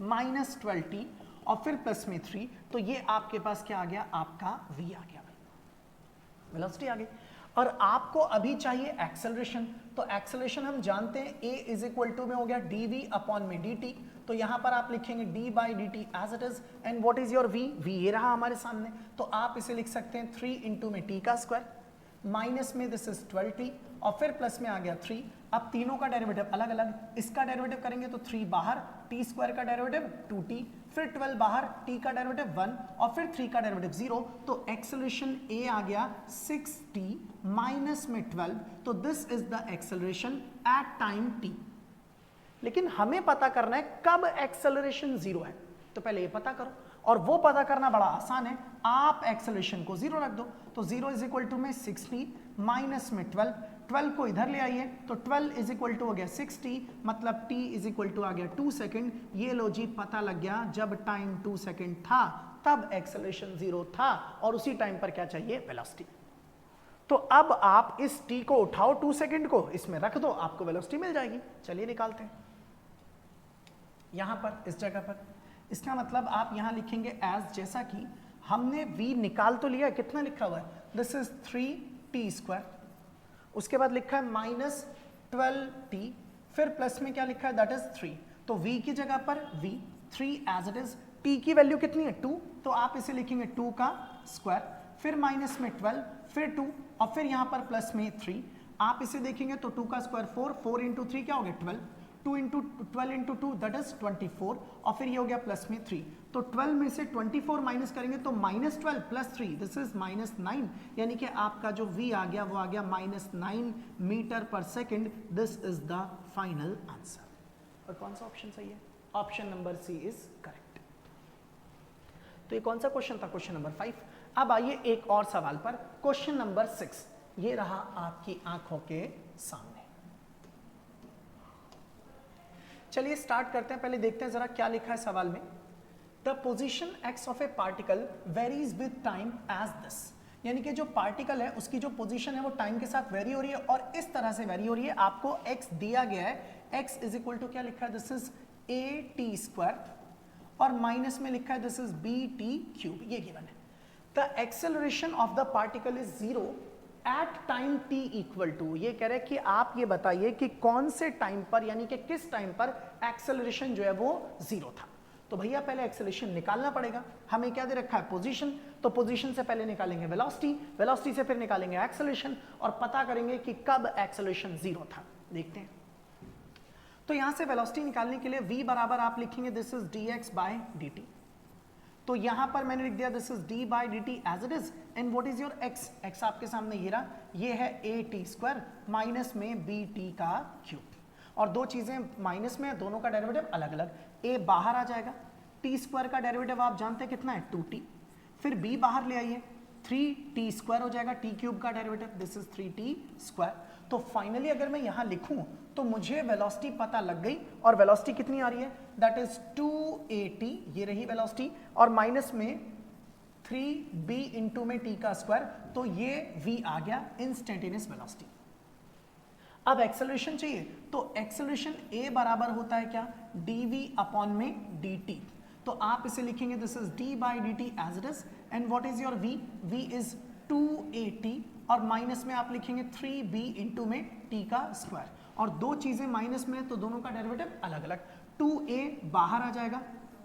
माइनस 12t और फिर प्लस में 3, तो ये आपके पास क्या आ गया, आपका v आ गया, वेलोसिटी आ गई। और आपको अभी चाहिए एक्सेलरेशन, तो एक्सेलरेशन हम जानते हैं a इज इक्वल टू में हो गया dv अपॉन में dt, तो यहां पर आप लिखेंगे d by dt as it is, and what is your v, ये रहा हमारे सामने, तो आप इसे लिख सकते हैं 3 इंटू में t का स्क्वायर माइनस में दिस इज 12t और फिर प्लस में आ गया 3। अब तीनों का डेरिवेटिव अलग अलग, इसका डेरिवेटिव करेंगे तो 3 बाहर, t स्क्वायर का डेरिवेटिव 2t, फिर 12 बाहर, t का डेरिवेटिव 1 और फिर 3 का डेरिवेटिव 0, तो एक्सेलरेशन a आ गया 6t माइनस में 12, तो this is the acceleration at time t। लेकिन हमें पता करना है कब एक्सेलरेशन 0 है, तो पहले ये पता करो, और वो पता करना बड़ा आसान है, आप एक्सेलरेशन को 0 रख दो, तो 0 इज इक्वल टू में 6t माइनस में 12, 12 को इधर ले आइए तो 12 इज इक्वल टू हो गया 6t, मतलब t इज इक्वल टू आ गया 2 सेकेंड। ये लो जी, पता लग गया, जब टाइम 2 सेकेंड था तब एक्सेलरेशन 0 था, और उसी टाइम पर क्या चाहिए, वेलोसिटी। तो अब आप इस t को उठाओ 2 सेकेंड को, इसमें रख दो, आपको वेलोसिटी मिल जाएगी। चलिए निकालते हैं यहां पर, इस जगह पर। इसका मतलब आप यहां लिखेंगे एज, जैसा कि हमने v निकाल तो लिया, कितना लिखा हुआ है, दिस इज 3t², उसके बाद लिखा है माइनस 12t, फिर प्लस में क्या लिखा है, दैट इज 3, तो v की जगह पर v 3 as it is, t की वैल्यू कितनी है 2, तो आप इसे लिखेंगे 2 का स्क्वायर, फिर माइनस में 12, फिर 2 और फिर यहां पर प्लस में 3, आप इसे देखेंगे तो 2 का स्क्वायर 4, 4 इंटू 3 क्या हो गया 12, 2 इंटू 12 इंटू 2 दैट इज 24, और फिर ये हो गया प्लस में 3, तो 12 में से 24 माइनस करेंगे तो minus 12 plus 3 this is minus 9, यानी कि आपका जो v आ गया वो आ गया माइनस 9 मीटर पर second. This is the final answer. और कौन सा ऑप्शन सही है, option number C is correct. तो ये कौन सा क्वेश्चन था, क्वेश्चन नंबर 5। अब आइए एक और सवाल पर, क्वेश्चन नंबर 6, ये रहा आपकी आंखों के सामने। चलिए स्टार्ट करते हैं, पहले देखते हैं जरा क्या लिखा है सवाल में। The position x of a particle varies with time as this, यानी कि जो पार्टिकल है उसकी जो पोजीशन है वो टाइम के साथ वेरी हो रही है, और इस तरह से वेरी हो रही है। आपको x दिया गया है, x इज इक्वल टू क्या लिखा है, दिस इज at², और माइनस में लिखा है दिस इज bt³, ये गिवन है। The acceleration of the particle is 0 at time t equal to, ये कह रहे हैं कि आप ये बताइए कि कौन से टाइम पर, यानी कि किस टाइम पर एक्सेलरेशन जो है वो 0 था। तो भैया पहले एक्सेलरेशन निकालना पड़ेगा, हमें क्या दे रखा है, पोजीशन, तो पोजीशन से पहले निकालेंगे वेलोसिटी, वेलोसिटी से फिर निकालेंगे एक्सेलरेशन, और पता करेंगे कि कब एक्सेलरेशन 0 था। देखते हैं, तो यहां से वेलोसिटी निकालने के लिए v बराबर आप लिखेंगे this is dx by dt, तो यहां पर मैंने लिख दिया this is d by dt as it is, and what is your x, x आपके सामने ये रहा, ये है at² माइनस में bt³, और दो चीजें माइनस में, दोनों का डेरिवेटिव अलग अलग, a बाहर आ जाएगा, t² का डेरिवेटिव आप जानते हैं कितना है 2t, फिर b बाहर ले आइए 3t² हो जाएगा, t³ का डेरिवेटिव दिस इज 3t²। तो फाइनली अगर मैं यहां लिखूं तो मुझे वेलोसिटी पता लग गई, और वेलोसिटी कितनी आ रही है, दैट इज 2at, ये रही वेलोसिटी, और माइनस में 3b इंटू में t का स्क्वायर, तो ये v आ गया इंस्टेंटेनियस वेलोसिटी। अब एक्सेलरेशन चाहिए, तो एक्सेलरेशन a बराबर होता है क्या, dv अपॉन में dt, तो आप इसे लिखेंगे this is d by dt as it is, and what is your v, v is 2at, और माइनस में आप लिखेंगे 3b इंटू में t का स्क्वायर, और दो चीजें माइनस में तो दोनों का डेरिवेटिव अलग अलग, 2a बाहर आ जाएगा,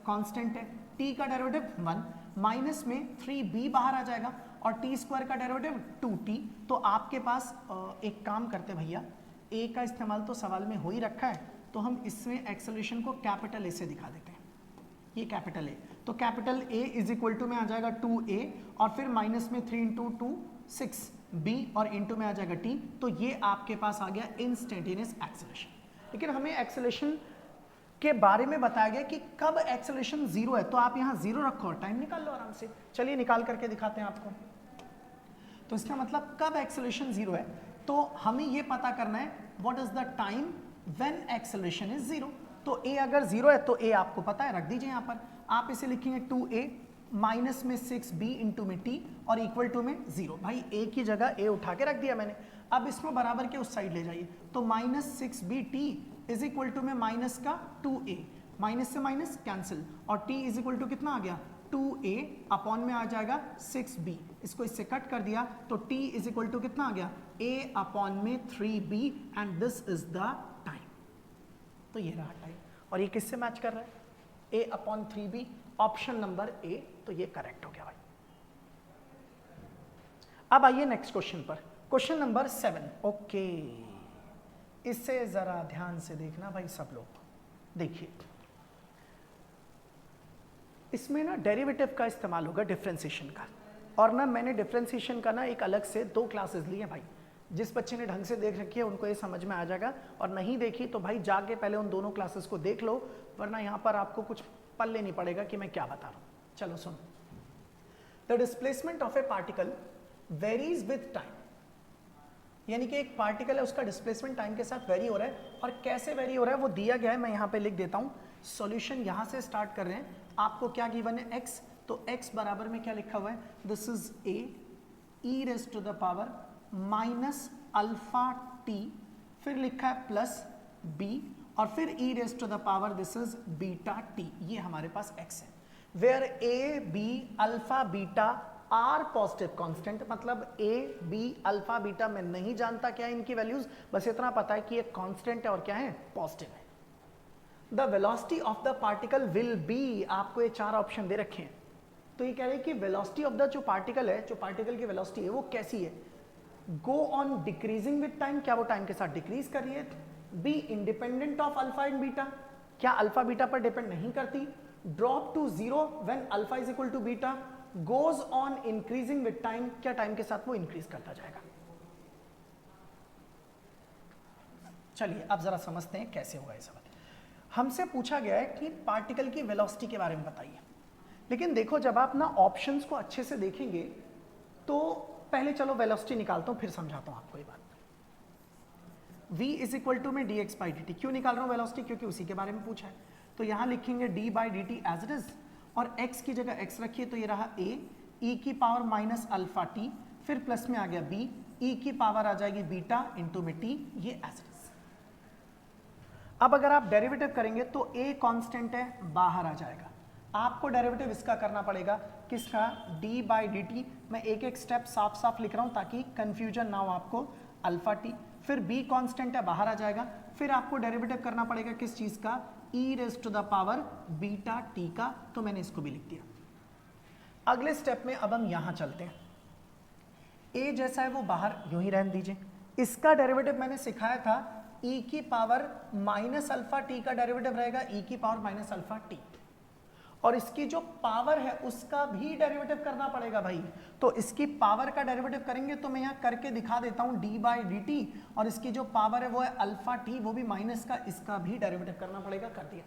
कांस्टेंट है, t का डेरिवेटिव 1, माइनस में 3b बाहर आ जाएगा, और t² का डेरिवेटिव 2t। तो आपके पास एक काम करते भैया, a का इस्तेमाल तो सवाल में हो ही रखा है, तो हम इसमें एक्सेलरेशन को कैपिटल A से दिखा देते हैं, ये कैपिटल A, तो capital A is equal to में आ जाएगा 2a, और फिर माइनस में 3 इंटू 2 6b, और इंटू में आ जाएगा t, तो ये आपके पास आ गया इंस्टेंटेनियस एक्सेलरेशन। लेकिन हमें एक्सेलरेशन के बारे में बताया गया कि कब एक्सेलरेशन 0 है, तो आप यहाँ 0 रखो और टाइम निकाल लो आराम से। चलिए निकाल करके दिखाते हैं आपको। तो इसका मतलब कब एक्सेलरेशन 0 है, तो हमें ये पता करना है what is the time when acceleration is 0। तो a अगर 0 है तो a आपको पता है, रख दीजिए यहाँ पर, आप इसे लिखेंगे 2a माइनस में 6b इंटू में t, और इक्वल टू में 0। भाई a की जगह a उठा के रख दिया मैंने, अब इसमें बराबर के उस साइड ले जाइए, तो minus 6bt is equal to में माइनस का 2a, माइनस से माइनस कैंसिल, और t इज इक्वल टू कितना आ गया 2a अपॉन में आ जाएगा 6b, इसको इससे कट कर दिया तो t इज इक्वल टू कितना आ गया a अपॉन में 3b and this is the time. तो ये रहा टाइम, और ये किससे मैच कर रहा है, a upon 3b, option number a, तो ये करेक्ट हो गया भाई। अब आइए नेक्स्ट क्वेश्चन पर, क्वेश्चन नंबर 7। ओके, इससे जरा ध्यान से देखना भाई सब लोग, देखिए इसमें ना डेरिवेटिव का इस्तेमाल होगा डिफरेंशिएशन का, और ना मैंने डिफरेंशिएशन का ना एक अलग से 2 क्लासेस लिए भाई। जिस बच्चे ने ढंग से देख रखी है उनको ये समझ में आ जाएगा, और नहीं देखी तो भाई जाके पहले उन दोनों क्लासेस को देख लो, वरना यहाँ पर आपको कुछ पल्ले नहीं पड़ेगा कि मैं क्या बता रहा हूँ। चलो सुनो, the displacement of a particle varies with time, यानी कि एक पार्टिकल है उसका डिस्प्लेसमेंट टाइम के साथ वेरी हो रहा है, और कैसे वेरी हो रहा है वो दिया गया है, मैं यहाँ पे लिख देता हूँ। सॉल्यूशन यहाँ से स्टार्ट कर रहे हैं, आपको क्या गिवन है x, तो x बराबर में क्या लिखा हुआ है, this is a e raise to the power minus alpha t, फिर लिखा है प्लस b, और फिर e raise to the power this is beta t, ये हमारे पास x है। Where a b alpha beta are positive constant, मतलब a b अल्फा बीटा मैं नहीं जानता क्या है इनकी वैल्यूज, बस इतना पता है कि ये कांस्टेंट है और क्या है, पॉजिटिव है। The velocity of the particle will B, आपको ये 4 ऑप्शन दे रखे हैं, तो ये कह रहे हैं कि वेलोसिटी ऑफ द जो पार्टिकल है, जो पार्टिकल की वेलोसिटी है वो कैसी है, go on decreasing with time, क्या वो टाइम के साथ डिक्रीज कर रही है, be independent of alpha and beta, क्या अल्फा बीटा पर डिपेंड नहीं करती, drop to 0 when alpha is equal to beta, goes on increasing with time, क्या टाइम के साथ वो इंक्रीज करता जाएगा। चलिए अब जरा समझते हैं कैसे होगा ये सब। हमसे पूछा गया है कि पार्टिकल की वेलोसिटी के बारे में बताइए, लेकिन देखो जब आप ना ऑप्शंस को अच्छे से देखेंगे तो पहले चलो वेलोसिटी निकालता हूं फिर समझाता हूं आपको ये बात। v इज इक्वल टू में dx बाई dt, क्यों निकाल रहा हूं वेलोसिटी, क्योंकि उसी के बारे में पूछा है, तो यहां लिखेंगे d by dt as it is, और x की जगह x रखिए तो ये रहा a e की पावर माइनस अल्फा t, फिर प्लस में आ गया b e की पावर आ जाएगी बीटा इंटू में t, ये एज इट इज। अब अगर आप डेरिवेटिव करेंगे तो a कांस्टेंट है, बाहर आ जाएगा, आपको डेरिवेटिव इसका करना पड़ेगा, किसका, d बाई डी टी। मैं एक एक स्टेप साफ साफ लिख रहा हूं ताकि कंफ्यूजन ना हो आपको, अल्फा t, फिर b कांस्टेंट है, बाहर आ जाएगा, फिर आपको डेरिवेटिव करना पड़ेगा किस चीज का, e raise to the power beta t का, तो मैंने इसको भी लिख दिया। अगले स्टेप में अब हम यहां चलते हैं, a जैसा है वो बाहर यूं ही रहने दीजिए, इसका डेरिवेटिव मैंने सिखाया था, e की पावर माइनस अल्फा t का डेरिवेटिव रहेगा e की पावर माइनस अल्फा t, और इसकी जो पावर है उसका भी डेरिवेटिव करना पड़ेगा भाई, तो इसकी पावर का डेरिवेटिव करेंगे तो मैं यहाँ करके दिखा देता हूँ d बाई डी टी, और इसकी जो पावर है वो है अल्फा t, वो भी माइनस का, इसका भी डेरिवेटिव करना पड़ेगा, कर दिया।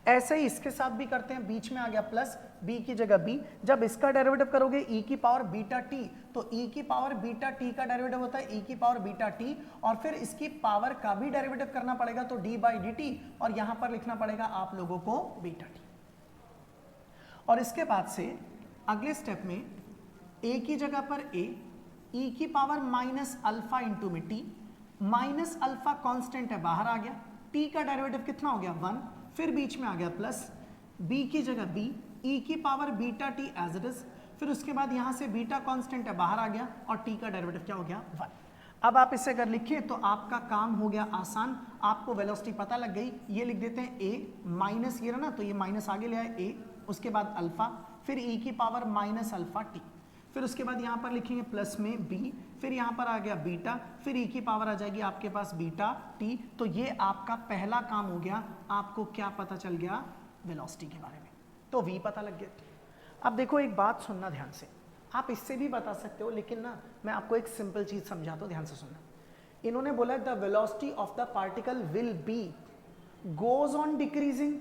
ऐसे ही इसके साथ भी करते हैं, बीच में आ गया प्लस, b की जगह b, जब इसका डेरिवेटिव करोगे e की पावर बीटा t, तो e की पावर बीटा t का डेरिवेटिव होता है e की पावर बीटा t, और फिर इसकी पावर का भी डेरिवेटिव करना पड़ेगा, तो d बाई डी टी, और यहां पर लिखना पड़ेगा आप लोगों को बीटा t। और इसके बाद से अगले स्टेप में a की जगह पर a, e की पावर माइनस अल्फा इंटू में t, माइनस अल्फा कांस्टेंट है, बाहर आ गया, t का डेरिवेटिव कितना हो गया 1, फिर बीच में आ गया प्लस, b की जगह b, e की पावर beta t as it is, फिर उसके बाद यहां से बीटा कांस्टेंट है, बाहर आ गया, और t का डेरिवेटिव क्या हो गया 1। अब आप इसे अगर लिखिए तो आपका काम हो गया आसान, आपको वेलोसिटी पता लग गई, ये लिख देते हैं a माइनस, ये ना, तो ये माइनस आगे ले आए a, उसके बाद अल्फा, फिर e की पावर माइनस अल्फा t, फिर उसके बाद यहाँ पर लिखेंगे प्लस में b, फिर यहाँ पर आ गया बीटा, फिर e की पावर आ जाएगी आपके पास बीटा t, तो ये आपका पहला काम हो गया, आपको क्या पता चल गया, वेलोसिटी के बारे में, तो v पता लग गया। अब देखो एक बात सुनना ध्यान से, आप इससे भी बता सकते हो, लेकिन ना मैं आपको एक सिंपल चीज समझाता हूँ, ध्यान से सुनना। इन्होंने बोला the velocity of the particle will be goes on decreasing,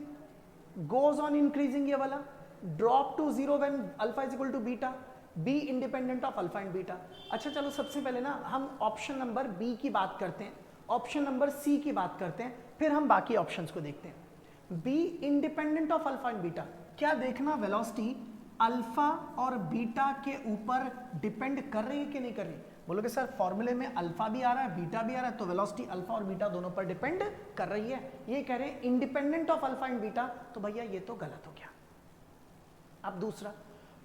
goes on increasing, ये वाला, drop to 0 when alpha is equal to beta, be independent of alpha and beta. अच्छा चलो सबसे पहले ना हम ऑप्शन नंबर बी की बात करते हैं, ऑप्शन नंबर सी की बात करते हैं, फिर हम बाकी ऑप्शंस को देखते हैं। B independent of alpha and beta, क्या देखना वेलोसिटी अल्फा और बीटा के ऊपर डिपेंड कर रही है कि नहीं कर रही, बोलोगे सर फॉर्मूले में अल्फा भी आ रहा है बीटा भी आ रहा है, तो वेलोसिटी अल्फा और बीटा दोनों पर डिपेंड कर रही है। ये कह रहे हैं independent of alpha and beta, तो भैया ये तो गलत हो गया। अब दूसरा,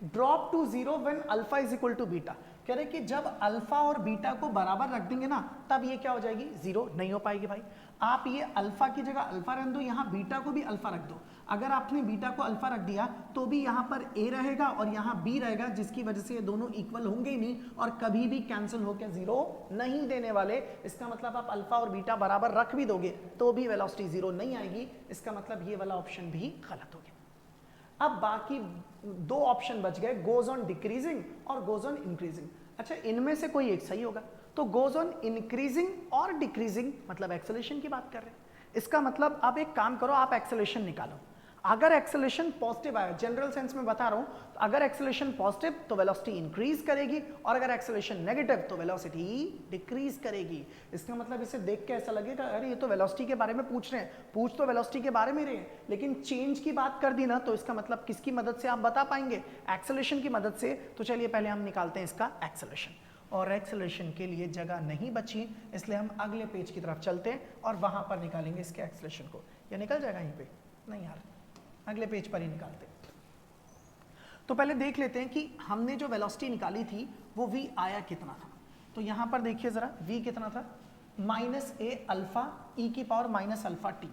drop to zero when alpha is equal to beta, कह रहे कि जब अल्फा और बीटा को बराबर रख देंगे ना तब ये क्या हो जाएगी, जीरो नहीं हो पाएगी भाई। आप ये अल्फा की जगह अल्फा रख दो, यहाँ बीटा को भी अल्फा रख दो। अगर आपने बीटा को अल्फा रख दिया तो भी यहाँ पर ए रहेगा और यहाँ बी रहेगा, जिसकी वजह से ये दोनों इक्वल होंगे ही नहीं और कभी भी कैंसिल होकर जीरो नहीं देने वाले। इसका मतलब आप अल्फा और बीटा बराबर रख भी दोगे तो भी वेलोसिटी जीरो नहीं आएगी। इसका मतलब ये वाला ऑप्शन भी गलत हो गया। अब बाकी दो ऑप्शन बच गए, गोज ऑन डिक्रीजिंग और गोज ऑन इंक्रीजिंग। अच्छा, इनमें से कोई एक सही होगा, तो गोज ऑन इंक्रीजिंग और डिक्रीजिंग मतलब एक्सेलरेशन की बात कर रहे हैं। इसका मतलब आप एक काम करो, आप एक्सेलरेशन निकालो। अगर एक्सेलरेशन पॉजिटिव आया, जनरल सेंस में बता रहा हूं, तो अगर एक्सेलरेशन पॉजिटिव तो वेलोसिटी इंक्रीज करेगी और अगर एक्सेलरेशन नेगेटिव तो वेलोसिटी डिक्रीज करेगी। इसका मतलब इसे देख के ऐसा लगेगा अरे ये तो वेलोसिटी के बारे में पूछ रहे हैं, पूछ तो वेलोसिटी के बारे में रहे हैं, लेकिन चेंज की बात कर दी ना, तो इसका मतलब किसकी मदद से आप बता पाएंगे, एक्सेलरेशन की मदद से। तो चलिए पहले हम निकालते हैं इसका एक्सेलरेशन, और एक्सेलरेशन के लिए जगह नहीं बची, इसलिए हम अगले पेज की तरफ चलते हैं और वहां पर निकालेंगे इसके एक्सेलरेशन को। या निकल जाएगा यहीं पे? नहीं यार, अगले पेज पर ही निकालते हैं। तो पहले देख लेते हैं कि हमने जो वेलोसिटी निकाली थी वो v आया कितना था। तो यहां पर देखिए जरा, v कितना था, माइनस ए अल्फा ई की पावर माइनस अल्फा टी।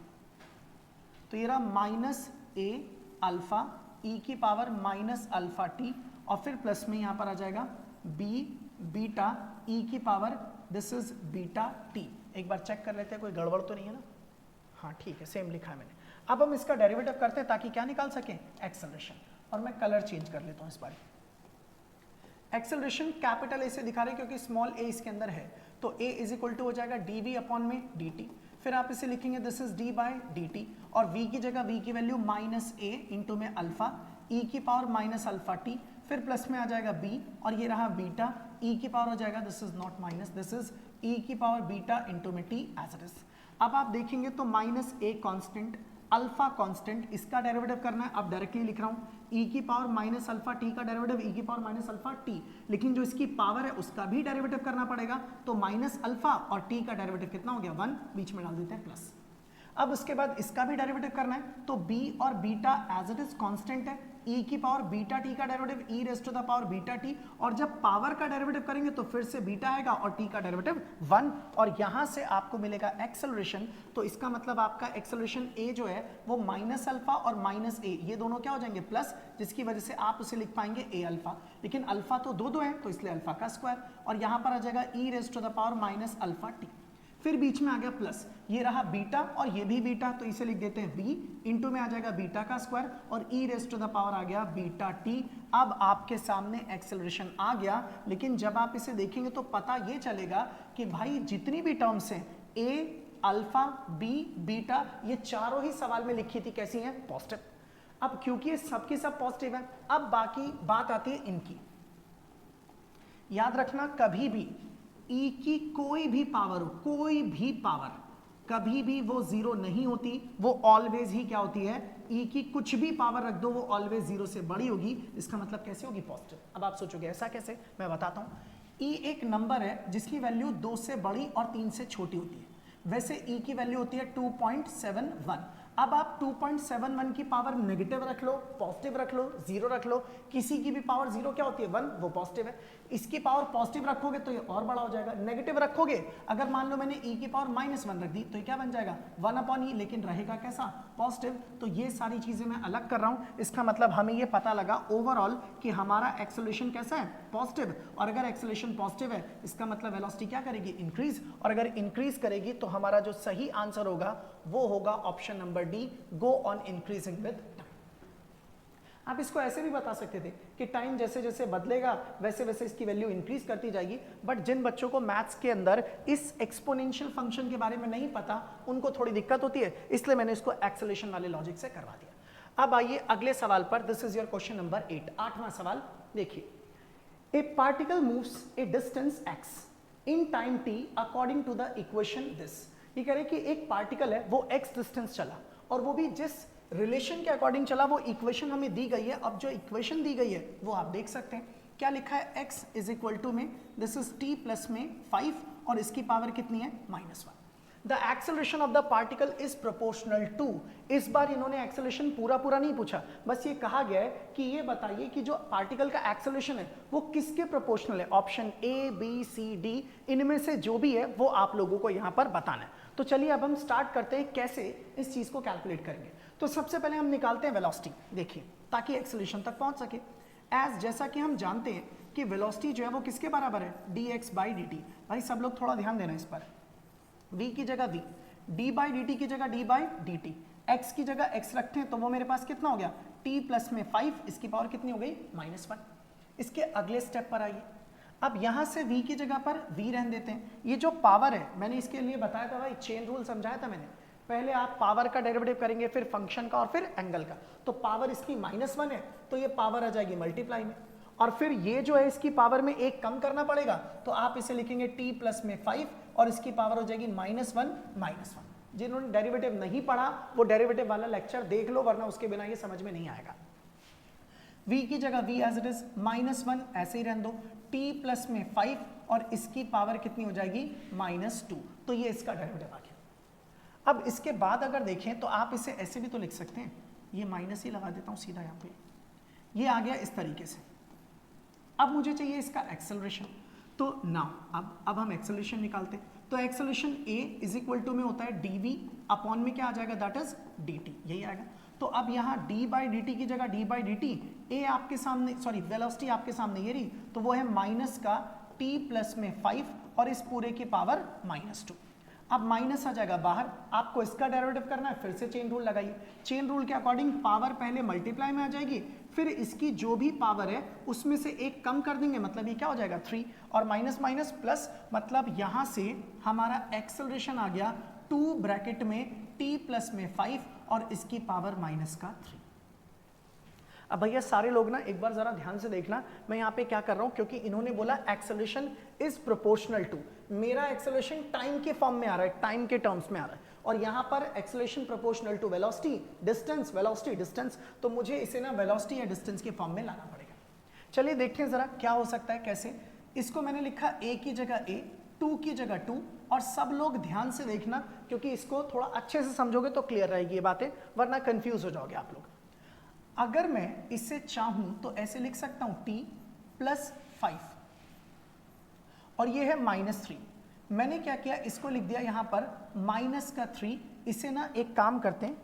तो ये रहा माइनस ए अल्फा ई की पावर माइनस अल्फा टी, और फिर प्लस में यहां पर आ जाएगा बी बीटा ई की power, this is beta T. एक बार चेक कर लेते हैं कोई गड़बड़ तो नहीं है ना? हाँ ठीक है, सेम लिखा है मैंने। अब हम इसका डेरिवेटिव करते हैं ताकि क्या निकाल सकें, एक्सेलरेशन। और मैं कलर चेंज कर लेता हूं इस बार। एक्सेलरेशन कैपिटल ए से दिखा रहे हैं क्योंकि स्मॉल ए इसके अंदर है, तो ए इज इक्वल टू हो जाएगा dv अपॉन में dt। फिर आप इसे लिखेंगे this is d by dt, और v की जगह v की वैल्यू माइनस ए इंटू में अल्फा e की पावर माइनस अल्फा t, फिर प्लस में आ जाएगा b, और ये रहा बीटा e की पावर हो जाएगा, this is not minus, this is e की पावर बीटा इंटू में t एज इट इज। अब आप देखेंगे तो minus a constant, alpha constant, इसका डेरिवेटिव करना है। अब डायरेक्टली लिख रहा हूं e की पावर माइनस अल्फा टी का डेरिवेटिव e की पावर माइनस अल्फा टी, लेकिन जो इसकी पावर है उसका भी डेरिवेटिव करना पड़ेगा। तो माइनस अल्फा और t का डेरिवेटिव कितना हो गया, 1, बीच में डाल देते हैं प्लस। अब उसके बाद इसका भी डेरिवेटिव करना है, तो b और beta as it is constant है, e की पावर बीटा टी का derivative e raise to the power beta T, और जब पावर का डेरिवेटिव करेंगे तो फिर से बीटा आएगा और t का डेरिवेटिव 1, और यहां से आपको मिलेगा एक्सेलरेशन। तो इसका मतलब आपका एक्सेलरेशन a जो है वो माइनस अल्फा और माइनस ए, ये दोनों क्या हो जाएंगे, प्लस, जिसकी वजह से आप उसे लिख पाएंगे a अल्फा, लेकिन अल्फा तो दो है तो इसलिए अल्फा का स्क्वायर, और यहां पर आ जाएगा e raise to the power minus alpha T. फिर बीच में आ गया प्लस, ये रहा बीटा और ये भी बीटा, तो इसे लिख देते हैं b, इंटू में आ जाएगा बीटा का स्क्वायर और e raise to the power आ गया बीटा t। अब आपके सामने एक्सेलरेशन आ गया, लेकिन जब आप इसे देखेंगे तो पता ये चलेगा कि भाई जितनी भी टर्म्स हैं a, अल्फा, b, बीटा, ये चारों ही सवाल में लिखी थी कैसी हैं, पॉजिटिव। अब क्योंकि ये सबकी सब पॉजिटिव है, अब बाकी बात आती है इनकी। याद रखना कभी भी e की कोई भी पावर हो, कोई भी पावर, कभी भी वो जीरो नहीं होती, वो ऑलवेज ही क्या होती है, e की कुछ भी पावर रख दो वो ऑलवेज जीरो से बड़ी होगी। इसका मतलब कैसे होगी, पॉजिटिव। अब आप सोचोगे ऐसा कैसे, मैं बताता हूं। e एक नंबर है जिसकी वैल्यू 2 से बड़ी और 3 से छोटी होती है। वैसे e की वैल्यू होती है 2.71। अब आप 2.71 की पावर नेगेटिव रख लो, पॉजिटिव रख लो, जीरो रख लो, किसी की भी पावर जीरो क्या होती है, 1, वो पॉजिटिव है। इसकी पावर पॉजिटिव रखोगे तो ये और बड़ा हो जाएगा, नेगेटिव रखोगे, अगर मान लो मैंने e की पावर -1 रख दी तो ये क्या बन जाएगा, 1 अपॉन ई, लेकिन रहेगा कैसा, पॉजिटिव। तो ये सारी चीजें मैं अलग कर रहा हूं। इसका मतलब हमें ये पता लगा ओवरऑल कि हमारा एक्सेलरेशन कैसा है, पॉजिटिव, और अगर एक्सेलरेशन पॉजिटिव है इसका मतलब वेलोसिटी क्या करेगी, इंक्रीज, और अगर इंक्रीज करेगी तो हमारा जो सही आंसर होगा वो होगा option number D, go on increasing with time. आप इसको ऐसे भी बता सकते थे कि टाइम जैसे जैसे बदलेगा वैसे वैसे इसकी वैल्यू इंक्रीज करती जाएगी, बट जिन बच्चों को मैथ्स के अंदर इस एक्सपोनेंशियल फंक्शन के बारे में नहीं पता उनको थोड़ी दिक्कत होती है, इसलिए मैंने इसको एक्सेलरेशन वाले लॉजिक से करवा दिया। अब आइए अगले सवाल पर, this is your question number 8, 8वां सवाल देखिए। A particle moves a distance x in time t according to the equation this. ये कह रहे कि एक पार्टिकल है वो x डिस्टेंस चला, और वो भी जिस रिलेशन के अकॉर्डिंग चला वो इक्वेशन हमें दी गई है। अब जो इक्वेशन दी गई है वो आप देख सकते हैं, क्या लिखा है, x इज इक्वल टू में दिस इज t प्लस में 5 और इसकी पावर कितनी है, -1। The acceleration of the particle is proportional to. इस बार इन्होंने एक्सेलरेशन पूरा नहीं पूछा, बस ये कहा गया है कि ये बताइए कि जो पार्टिकल का एक्सेलरेशन है वो किसके प्रोपोर्शनल है। Option A, B, C, D, इनमें से जो भी है वो आप लोगों को यहाँ पर बताना है। तो चलिए अब हम स्टार्ट करते हैं कैसे इस चीज को कैलकुलेट करेंगे। तो सबसे पहले हम निकालते हैं वेलोसिटी, देखिए, ताकि एक्सेलरेशन तक पहुंच सके। जैसा कि हम जानते हैं कि वेलोसिटी जो है वो किसके बराबर है, dx बाई dt। भाई सब लोग थोड़ा ध्यान देना इस पर, v की जगह v, d बाई dt की जगह d बाई dt, x की जगह x रखते हैं तो वो मेरे पास कितना हो गया, t प्लस में 5, इसकी पावर कितनी हो गई, -1। इसके अगले स्टेप पर आइए, अब यहां से v की जगह पर v रहने देते हैं। ये जो पावर है मैंने इसके लिए बताया था भाई, चेन रूल समझाया था मैंने, पहले आप पावर का डेरिवेटिव करेंगे, फिर फंक्शन का और फिर एंगल का। तो पावर इसकी -1 है तो ये पावर आ जाएगी मल्टीप्लाई में, और फिर ये जो है इसकी पावर में एक कम करना पड़ेगा, तो आप इसे लिखेंगे t प्लस में 5 और इसकी पावर हो जाएगी -1। जिन्होंने डेरिवेटिव नहीं पढ़ा वो डेरिवेटिव वाला लेक्चर देख लो, वरना उसके बिना ये समझ में नहीं आएगा। v की जगह v एज इट इज -1 ऐसे ही रहने दो, t प्लस में 5 और इसकी पावर कितनी हो जाएगी, -2। तो ये इसका डेरिवेटिव आ गया। अब इसके बाद अगर देखें तो आप इसे ऐसे भी तो लिख सकते हैं, ये माइनस ही लगा देता हूं सीधा यहाँ पे, ये आ गया इस तरीके से। अब मुझे चाहिए इसका एक्सेलरेशन, तो नाउ अब हम एक्सेलरेशन निकालते हैं। तो acceleration a is equal to में होता है dv अपॉन में क्या आ जाएगा, दैट इज dt, यही आएगा। तो अब यहाँ d बाई dt की जगह d बाई dt, a आपके सामने, सॉरी वेलोसिटी आपके सामने ये रही, तो वो है माइनस का t प्लस में 5 और इस पूरे की पावर -2। अब माइनस आ जाएगा बाहर, आपको इसका डेरिवेटिव करना है, फिर से चेन रूल लगाइए। चेन रूल के अकॉर्डिंग पावर पहले मल्टीप्लाई में आ जाएगी, फिर इसकी जो भी पावर है उसमें से एक कम कर देंगे, मतलब ये क्या हो जाएगा 3, और माइनस माइनस प्लस, मतलब यहां से हमारा एक्सेलरेशन आ गया 2 ब्रैकेट में t प्लस में 5 और इसकी पावर -3। अब भैया सारे लोग ना एक बार जरा ध्यान से देखना, मैं यहाँ पे क्या कर रहा हूँ, क्योंकि इन्होंने बोला एक्सेलरेशन इज प्रोपोर्शनल टू, मेरा एक्सेलरेशन टाइम के फॉर्म में आ रहा है, टाइम के टर्म्स में आ रहा है, और यहाँ पर acceleration proportional to velocity distance, velocity distance, तो मुझे इसे ना वेलोसिटी या डिस्टेंस के फॉर्म में लाना पड़ेगा। चलिए देखते हैं जरा क्या हो सकता है, कैसे। इसको मैंने लिखा a की जगह a, 2 की जगह 2, और सब लोग ध्यान से देखना क्योंकि इसको थोड़ा अच्छे से समझोगे तो क्लियर रहेगी ये बातें, वरना कंफ्यूज हो जाओगे आप लोग। अगर मैं इसे चाहूं तो ऐसे लिख सकता हूं t प्लस 5 और ये है -3। मैंने क्या किया, इसको लिख दिया यहां पर -3, इसे ना एक काम करते हैं,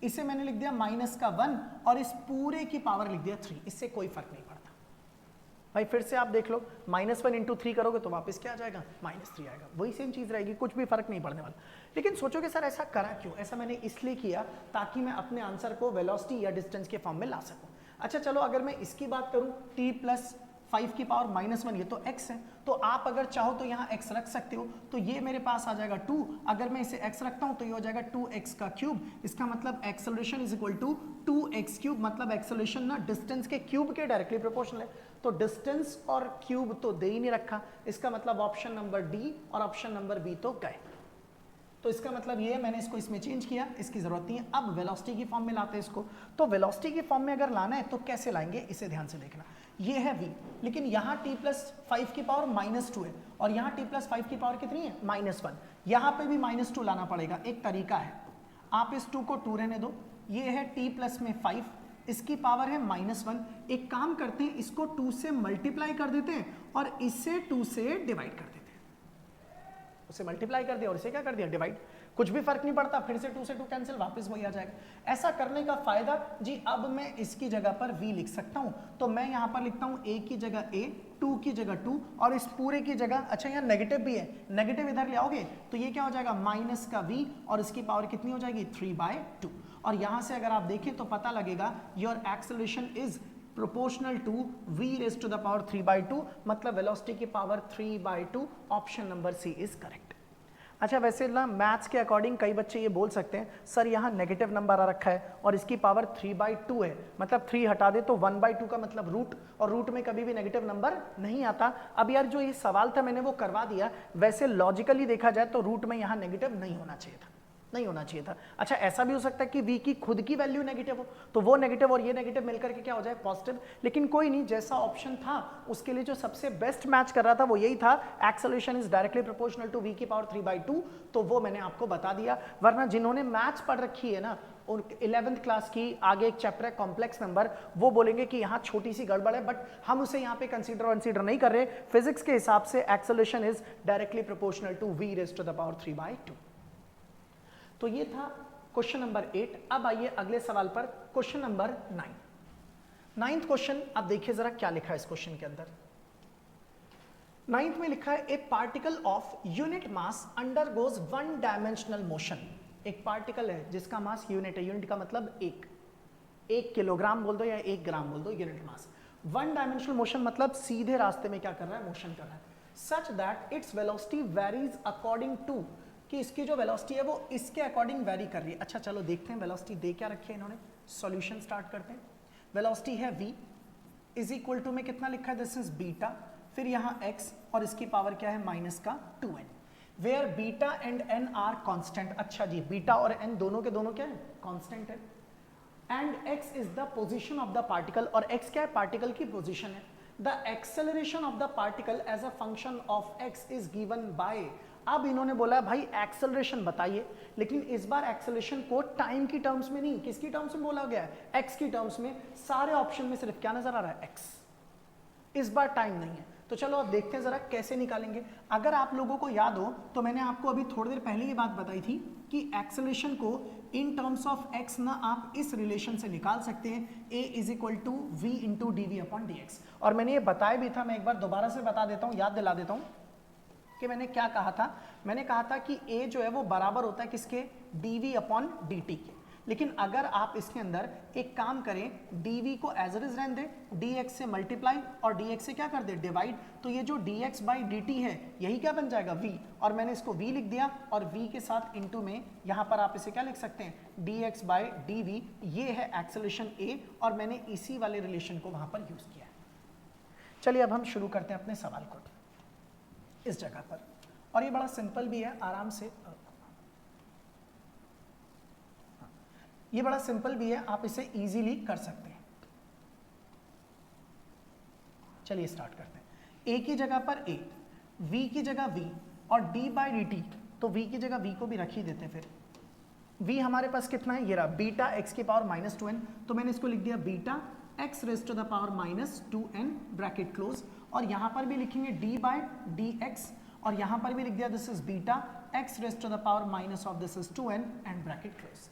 इसे मैंने लिख दिया -1 और इस पूरे की पावर लिख दिया 3, इससे कोई फर्क नहीं पड़ता। भाई फिर से आप देख लो, -1 इंटू 3 करोगे तो वापस क्या आ जाएगा, -3 आएगा, वही सेम चीज रहेगी, कुछ भी फर्क नहीं पड़ने वाला। लेकिन सोचोगे सर ऐसा करा क्यों, ऐसा मैंने इसलिए किया ताकि मैं अपने आंसर को वेलोसिटी या डिस्टेंस के फॉर्म में ला सकूं। अच्छा चलो, अगर मैं इसकी बात करूं, t प्लस 5 की पावर -1, ये तो x है, तो आप अगर चाहो तो यहाँ x रख सकते हो, तो ये मेरे पास आ जाएगा 2, अगर मैं इसे x रखता हूँ तो ये हो जाएगा 2x का क्यूब। इसका मतलब acceleration is equal to 2x cube, मतलब एक्सेलरेशन ना डिस्टेंस के क्यूब के डायरेक्टली प्रोपोर्शनल है। तो डिस्टेंस और क्यूब तो दे ही नहीं रखा, इसका मतलब ऑप्शन नंबर डी और ऑप्शन नंबर बी तो गए। तो इसका मतलब ये है, मैंने इसको इसमें चेंज किया, इसकी जरूरत नहीं है। अब वेलोसिटी की फॉर्म में लाते हैं इसको, तो वेलोसिटी की फॉर्म में अगर लाना है तो कैसे लाएंगे, इसे ध्यान से देखना। ये है v, लेकिन यहाँ t प्लस 5 की पावर -2 है और यहाँ t प्लस 5 की पावर कितनी है, -1। यहाँ पे भी -2 लाना पड़ेगा। एक तरीका है, आप इस 2 को 2 रहने दो, ये है t प्लस में 5, इसकी पावर है -1। एक काम करते हैं, इसको 2 से मल्टीप्लाई कर देते हैं और इसे 2 से डिवाइड कर देते हैं। उसे मल्टीप्लाई कर दिया और इसे क्या कर दिया, डिवाइड, कुछ भी फर्क नहीं पड़ता, फिर से 2 से 2 कैंसिल, वापस वही आ जाएगा। ऐसा करने का फायदा जी, अब मैं इसकी जगह पर v लिख सकता हूं, तो मैं यहां पर लिखता हूं a की जगह a, 2 की जगह 2 और इस पूरे की जगह, अच्छा यहाँ नेगेटिव भी है, नेगेटिव इधर ले आओगे तो ये क्या हो जाएगा, माइनस का v और इसकी पावर कितनी हो जाएगी, 3/2। और यहां से अगर आप देखें तो पता लगेगा your acceleration is proportional to v raise to the power 3/2, मतलब वेलोसिटी की power 3/2। Option number C is correct. अच्छा वैसे ना मैथ्स के अकॉर्डिंग कई बच्चे ये बोल सकते हैं, सर यहाँ नेगेटिव नंबर आ रखा है और इसकी पावर 3/2 है, मतलब 3 हटा दे तो 1/2 का मतलब रूट, और रूट में कभी भी नेगेटिव नंबर नहीं आता। अब यार जो ये सवाल था मैंने वो करवा दिया, वैसे लॉजिकली देखा जाए तो रूट में यहाँ नेगेटिव नहीं होना चाहिए था, नहीं होना चाहिए था। अच्छा, ऐसा भी हो सकता है कि v की खुद की वैल्यू नेगेटिव हो, तो वो नेगेटिव और ये नेगेटिव मिलकर के क्या हो जाए, पॉजिटिव। लेकिन कोई नहीं, जैसा ऑप्शन था उसके लिए जो सबसे बेस्ट मैच कर रहा था वो यही था, acceleration is directly proportional to v की पावर 3/2, तो वो मैंने आपको बता दिया। वरना जिन्होंने मैथ्स पढ़ रखी है ना, 11th क्लास की, आगे एक चैप्टर है कॉम्प्लेक्स नंबर, वो बोलेंगे कि यहाँ छोटी सी गड़बड़ है, बट हम उसे यहाँ पे कंसीडर नहीं कर रहे। फिजिक्स के हिसाब से acceleration is directly proportional to v raise to the power 3/2। तो ये था क्वेश्चन नंबर 8। अब आइए अगले सवाल पर, क्वेश्चन नंबर 9। 9th क्वेश्चन, अब देखिए जरा क्या लिखा है इस क्वेश्चन के अंदर। 9th में लिखा है, ए particle of unit mass undergoes one dimensional motion. एक पार्टिकल है जिसका मास यूनिट है, यूनिट का मतलब एक किलोग्राम बोल दो या 1 ग्राम बोल दो, unit mass. One dimensional motion मतलब सीधे रास्ते में क्या कर रहा है, मोशन कर रहा है। Such that its velocity varies according to, कि इसकी जो वेलोसिटी है वो इसके अकॉर्डिंग वेरी कर रही है। अच्छा चलो देखते हैं वेलोसिटी दे क्या रखी है इन्होंने, सॉल्यूशन स्टार्ट करते हैं। वेलोसिटी है v इज इक्वल टू में कितना लिखा है, दिस इज बीटा, फिर यहाँ x और इसकी पावर क्या है, माइनस का 2n, where beta and n are constant. अच्छा जी, बीटा और n दोनों के दोनों क्या है, कांस्टेंट है। And x is the position of the particle, और x क्या है, पार्टिकल की पोजीशन है। The acceleration of the particle as a function of x is given by, अब इन्होंने बोला भाई एक्सेलरेशन बताइए, लेकिन इस बार एक्सेलरेशन को टाइम की टर्म्स में नहीं, किसकी टर्म्स में बोला गया है, एक्स की टर्म्स में। सारे ऑप्शन में सिर्फ क्या नजर आ रहा है, एक्स, इस बार टाइम नहीं है। तो चलो अब देखते हैं जरा कैसे निकालेंगे। अगर आप लोगों को याद हो तो मैंने आपको अभी थोड़ी देर पहले ये बात बताई थी कि एक्सेलरेशन को इन टर्म्स ऑफ एक्स ना आप इस रिलेशन से निकाल सकते हैं, a is equal to V into D V upon D X. और मैंने ये बताया भी था, मैं एक बार दोबारा से बता देता हूँ, याद दिला देता हूँ कि मैंने क्या कहा था। मैंने कहा था कि a जो है वो बराबर होता है किसके, dv अपॉन dt के। लेकिन अगर आप इसके अंदर एक काम करें, dv को एज इट इज रहने दें, dx से मल्टीप्लाई और dx से क्या कर दे, डिवाइड, तो ये जो dx बाई dt है यही क्या बन जाएगा, v, और मैंने इसको v लिख दिया, और v के साथ इनटू में यहाँ पर आप इसे क्या लिख सकते हैं, dx बाई dv, ये है एक्सेलरेशन a, और मैंने इसी वाले रिलेशन को वहां पर यूज किया है। चलिए अब हम शुरू करते हैं अपने सवाल को इस जगह पर, और ये बड़ा सिंपल भी है, आराम से, ये बड़ा सिंपल भी है, आप इसे इजीली कर सकते हैं। चलिए स्टार्ट करते हैं। a की जगह पर a, v की जगह v और d बाई dt, तो v की जगह v को भी रख ही देते हैं। फिर v हमारे पास कितना है, ये रहा बीटा x की पावर माइनस 2n, तो मैंने इसको लिख दिया beta x raise to the power minus 2n bracket close, और यहां पर भी लिखेंगे d बाय dx, और यहां पर भी लिख दिया this is beta x raise to the power minus of this is 2n and bracket close.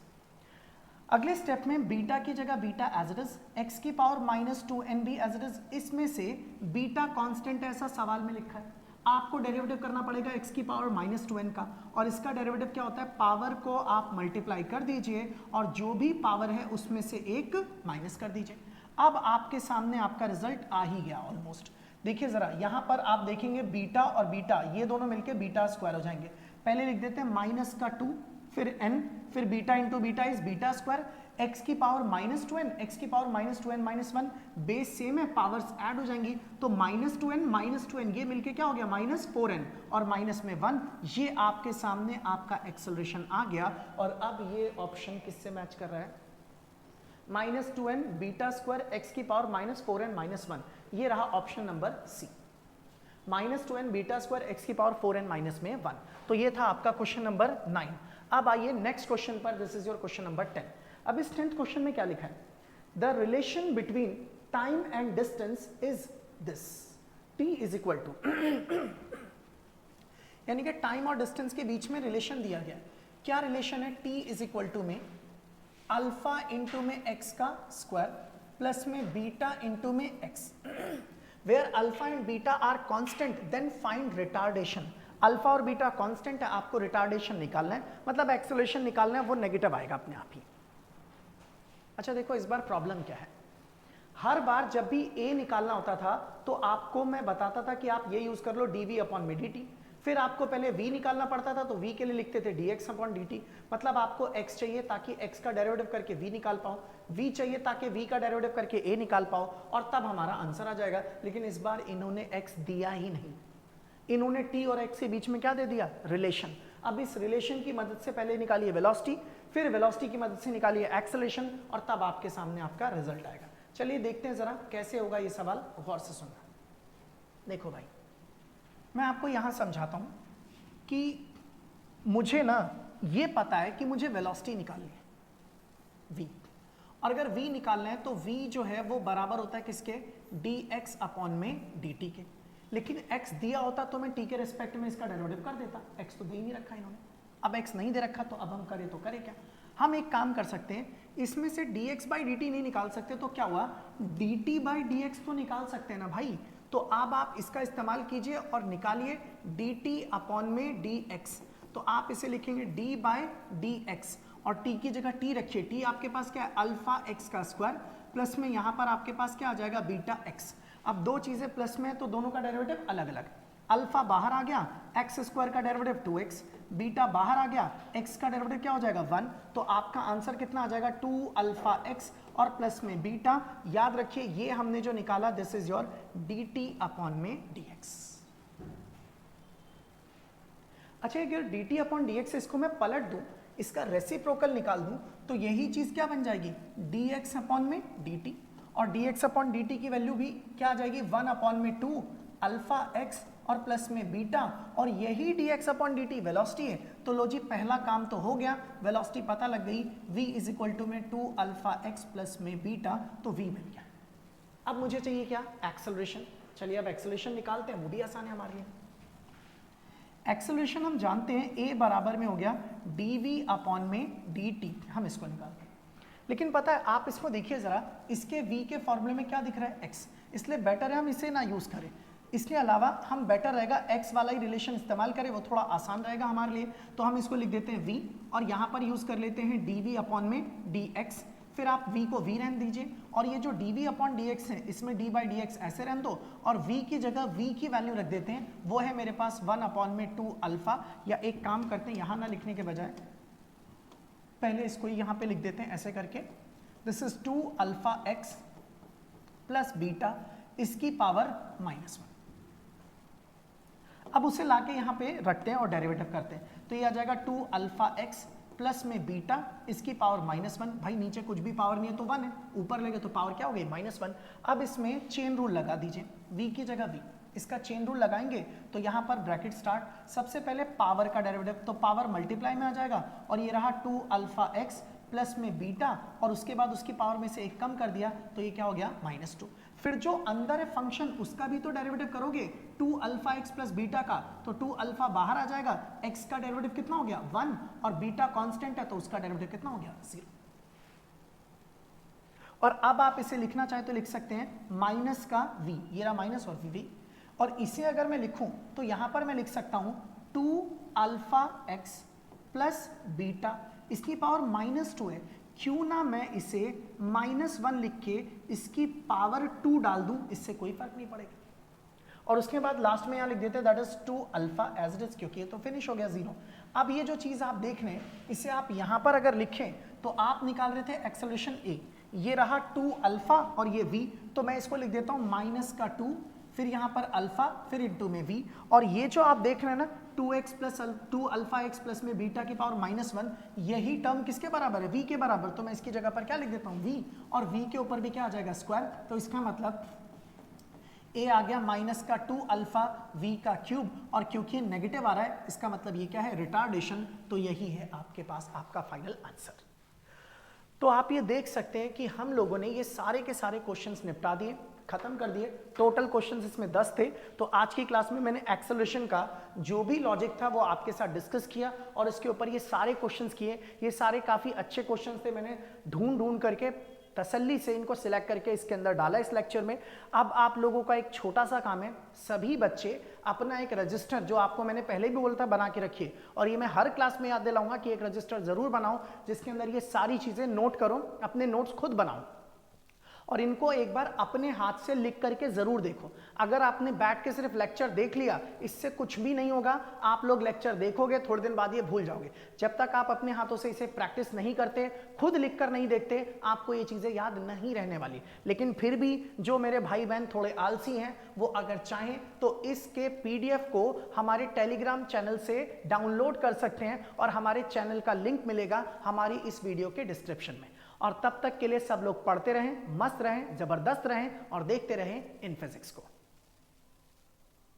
अगले स्टेप में बीटा की जगह beta as it is, x की पावर माइनस 2n भी एज इट इज, इसमें से बीटा कांस्टेंट ऐसा सवाल में लिखा है, आपको डेरिवेटिव करना पड़ेगा x की पावर माइनस 2n का, और इसका डेरिवेटिव क्या होता है, पावर को आप मल्टीप्लाई कर दीजिए और जो भी पावर है उसमें से एक माइनस कर दीजिए। अब आपके सामने आपका रिजल्ट आ ही गया ऑलमोस्ट। देखिए जरा यहाँ पर आप देखेंगे बीटा और बीटा ये दोनों मिलके बीटा स्क्वायर हो जाएंगे। पहले लिख देते हैं माइनस का 2, फिर n, फिर beta into beta is beta square, x की पावर माइनस 2n, x की power minus 2n minus 1, base same है, पावर्स ऐड हो जाएंगी, तो माइनस 2n ये मिलके क्या हो गया, माइनस 4n, और माइनस में 1, ये आपके सामने आपका एक्सेलरेशन आ गया। और अब ये ऑप्शन किससे मैच कर रहा है, minus 2n beta square x की पावर माइनस 4n माइनस 1, ये रहा option number C, minus 2n beta square x की पावर 4n माइनस में 1। तो ये था आपका क्वेश्चन नंबर 9। अब आइए नेक्स्ट क्वेश्चन पर, this is your question number 10। अब इस 10th क्वेश्चन में क्या लिखा है, the relation between time and distance is this, t is equal to, यानी कि टाइम और डिस्टेंस के बीच में रिलेशन दिया गया। क्या रिलेशन है, t इज इक्वल टू में अल्फा इंटू में x का स्क्वायर प्लस में बीटा इंटू में x, where alpha and beta are constant then find retardation. Alpha और बीटा कांस्टेंट है, आपको रिटार्डेशन निकालना है, मतलब एक्सेलरेशन निकालना है, वो नेगेटिव आएगा अपने आप ही। अच्छा देखो इस बार प्रॉब्लम क्या है, हर बार जब भी a निकालना होता था तो आपको मैं बताता था कि आप ये यूज कर लो dv अपॉन में dt, फिर आपको पहले v निकालना पड़ता था तो v के लिए लिखते थे dx अपॉन dt, मतलब आपको x चाहिए ताकि x का डेरिवेटिव करके v निकाल पाओ, v चाहिए ताकि v का डेरिवेटिव करके a निकाल पाओ, और तब हमारा आंसर आ जाएगा। लेकिन इस बार इन्होंने x दिया ही नहीं, इन्होंने t और x के बीच में क्या दे दिया, रिलेशन। अब इस रिलेशन की मदद से पहले निकालिए वेलोसिटी, फिर वेलोसिटी की मदद से निकालिए एक्सेलरेशन, और तब आपके सामने आपका रिजल्ट आएगा। चलिए देखते हैं जरा कैसे होगा ये सवाल, गौर से सुनना। देखो भाई, मैं आपको यहां समझाता हूं कि मुझे ना ये पता है कि मुझे वेलोसिटी निकालनी है v, और अगर v निकालना है तो v जो है वो बराबर होता है किसके, dx अपॉन में dt के। लेकिन x दिया होता तो मैं t के रिस्पेक्ट में इसका डेरिवेटिव कर देता, x तो दे ही नहीं रखा इन्होंने। अब x नहीं दे रखा तो अब हम करें तो करें क्या, हम एक काम कर सकते हैं, इसमें से dx बाई dt नहीं निकाल सकते तो क्या हुआ, dt बाई dx तो निकाल सकते हैं ना भाई। तो अब आप इसका इस्तेमाल कीजिए और निकालिए dt अपॉन में dx। तो आप इसे लिखेंगे d बाय dx और t की जगह t रखिए, t आपके पास क्या है, अल्फा x का स्क्वायर, प्लस में यहाँ पर आपके पास क्या आ जाएगा, बीटा x। अब दो चीजें प्लस में है तो दोनों का डेरिवेटिव अलग अलग, अल्फा बाहर आ गया, x स्क्वायर का डेरिवेटिव 2x, बीटा बाहर आ गया, x का डेरिवेटिव क्या हो जाएगा 1। तो आपका आंसर कितना आ जाएगा 2 अल्फा x और प्लस में बीटा। याद रखिए ये हमने जो निकाला this is your dt upon में dx। अच्छा, अगर dt अपॉन dx इसको मैं पलट दूं, इसका रेसिप्रोकल निकाल दूं, तो यही चीज क्या बन जाएगी, dx अपॉन में dt, और dx अपॉन dt की वैल्यू भी क्या आ जाएगी 1 अपॉन में 2 अल्फा x और प्लस में बीटा, और यही dx अपॉन dt वेलोसिटी है। तो लो जी, पहला काम तो हो गया, वेलोसिटी पता लग गई, v इज इक्वल टू में 2 अल्फा x प्लस में बीटा, तो v मिल गया। अब मुझे चाहिए क्या, एक्सेलरेशन। चलिए अब एक्सेलरेशन निकालते हैं, वो भी आसान है हमारे लिए। एक्सेलरेशन हम जानते हैं a बराबर में हो गया dv अपॉन में dt, हम इसको निकालते हैं। लेकिन पता है आप इसको देखिए जरा, इसके v के फॉर्मूले में क्या दिख रहा है, x, इसलिए बेटर है हम इसे ना यूज करें। इसके अलावा हम बेटर रहेगा x वाला ही रिलेशन इस्तेमाल करें, वो थोड़ा आसान रहेगा हमारे लिए। तो हम इसको लिख देते हैं v, और यहाँ पर यूज कर लेते हैं dv अपॉन में dx। फिर आप v को v रहने दीजिए, और ये जो dv अपॉन dx है इसमें d बाई dx ऐसे रहने दो, और v की जगह v की वैल्यू रख देते हैं, वो है मेरे पास 1 अपॉन में 2 अल्फा। या एक काम करते हैं, यहाँ ना लिखने के बजाय पहले इसको यहाँ पे लिख देते हैं ऐसे करके, this is 2 alpha x plus beta इसकी पावर -1। अब उसे लाके यहाँ पे रखते हैं और डेरिवेटिव करते हैं, तो ये आ जाएगा 2 अल्फा x प्लस में बीटा इसकी पावर -1। भाई नीचे कुछ भी पावर नहीं है तो 1 है, ऊपर लेंगे तो पावर क्या हो गई, -1। अब इसमें चेन रूल लगा दीजिए, v की जगह v, इसका चेन रूल लगाएंगे तो यहाँ पर ब्रैकेट स्टार्ट, सबसे पहले पावर का डेरिवेटिव, तो पावर मल्टीप्लाई में आ जाएगा, और ये रहा 2 अल्फा x प्लस में बीटा, और उसके बाद उसकी पावर में से एक कम कर दिया तो ये क्या हो गया, -2। फिर जो अंदर है फंक्शन उसका भी तो डेरिवेटिव करोगे, 2 अल्फा x प्लस बीटा का, तो 2 अल्फा बाहर आ जाएगा, x का डेरिवेटिव कितना हो गया 1, और बीटा कांस्टेंट है तो उसका डेरिवेटिव कितना हो गया 0। और अब आप इसे लिखना चाहे तो लिख सकते हैं माइनस का v, ये रहा माइनस और v, और इसे अगर मैं लिखूं तो यहां पर मैं लिख सकता हूं 2 अल्फा x प्लस बीटा, इसकी पावर -2 है, क्यों ना मैं इसे -1 लिख के इसकी पावर 2 डाल दूं, इससे कोई फर्क नहीं पड़ेगा। और उसके बाद लास्ट में यहाँ लिख देते हैं that is 2 alpha as it is, क्योंकि ये तो फिनिश हो गया 0। अब ये जो चीज आप देख रहे हैं इसे आप यहाँ पर अगर लिखें तो आप निकाल रहे थे एक्सेलरेशन a, ये रहा 2 अल्फा और ये v, तो मैं इसको लिख देता हूँ -2, फिर यहाँ पर अल्फा, फिर इंटू में v, और ये जो आप देख रहे हैं ना 2x plus 2 alpha x plus में बीटा की पावर -1, यही टर्म किसके बराबर है, v के बराबर। तो मैं इसकी जगह पर क्या लिख देता हूँ v, और v के ऊपर भी क्या आ जाएगा स्क्वायर, तो इसका मतलब a आ गया -2 अल्फा v का क्यूब, और क्योंकि नेगेटिव आ रहा है इसका मतलब ये क्या है, रिटार्डेशन। तो यही है आपके पास आपका फाइनल आंसर। तो आप ये देख सकते हैं कि हम लोगों ने ये सारे के सारे क्वेश्चंस निपटा दिए, खत्म कर दिए। टोटल क्वेश्चंस इसमें 10 थे। तो आज की क्लास में मैंने एक्सेलरेशन का जो भी लॉजिक था वो आपके साथ डिस्कस किया, और इसके ऊपर ये सारे क्वेश्चंस किए। ये सारे काफी अच्छे क्वेश्चंस थे, मैंने ढूंढ करके तसल्ली से इनको सिलेक्ट करके इसके अंदर डाला इस लेक्चर में। अब आप लोगों का एक छोटा सा काम है, सभी बच्चे अपना एक रजिस्टर, जो आपको मैंने पहले भी बोला था बना के रखिए, और ये मैं हर क्लास में याद दिलाऊंगा कि एक रजिस्टर जरूर बनाओ जिसके अंदर ये सारी चीजें नोट करो, अपने नोट्स खुद बनाओ। और इनको एक बार अपने हाथ से लिख करके जरूर देखो। अगर आपने बैठ के सिर्फ लेक्चर देख लिया, इससे कुछ भी नहीं होगा। आप लोग लेक्चर देखोगे, थोड़े दिन बाद ये भूल जाओगे। जब तक आप अपने हाथों से इसे प्रैक्टिस नहीं करते, खुद लिख कर नहीं देखते, आपको ये चीजें याद नहीं रहने वाली। लेकिन फिर भी जो मेरे भाई बहन थोड़े आलसी हैं, वो अगर चाहें तो इसके पीडीएफ को हमारे टेलीग्राम चैनल से डाउनलोड कर सकते हैं और हमारे चैनल का लिंक मिलेगा हमारी इस वीडियो के डिस्क्रिप्शन में। और तब तक के लिए सब लोग पढ़ते रहें, मस्त रहें, जबरदस्त रहें और देखते रहें इन फिजिक्स को।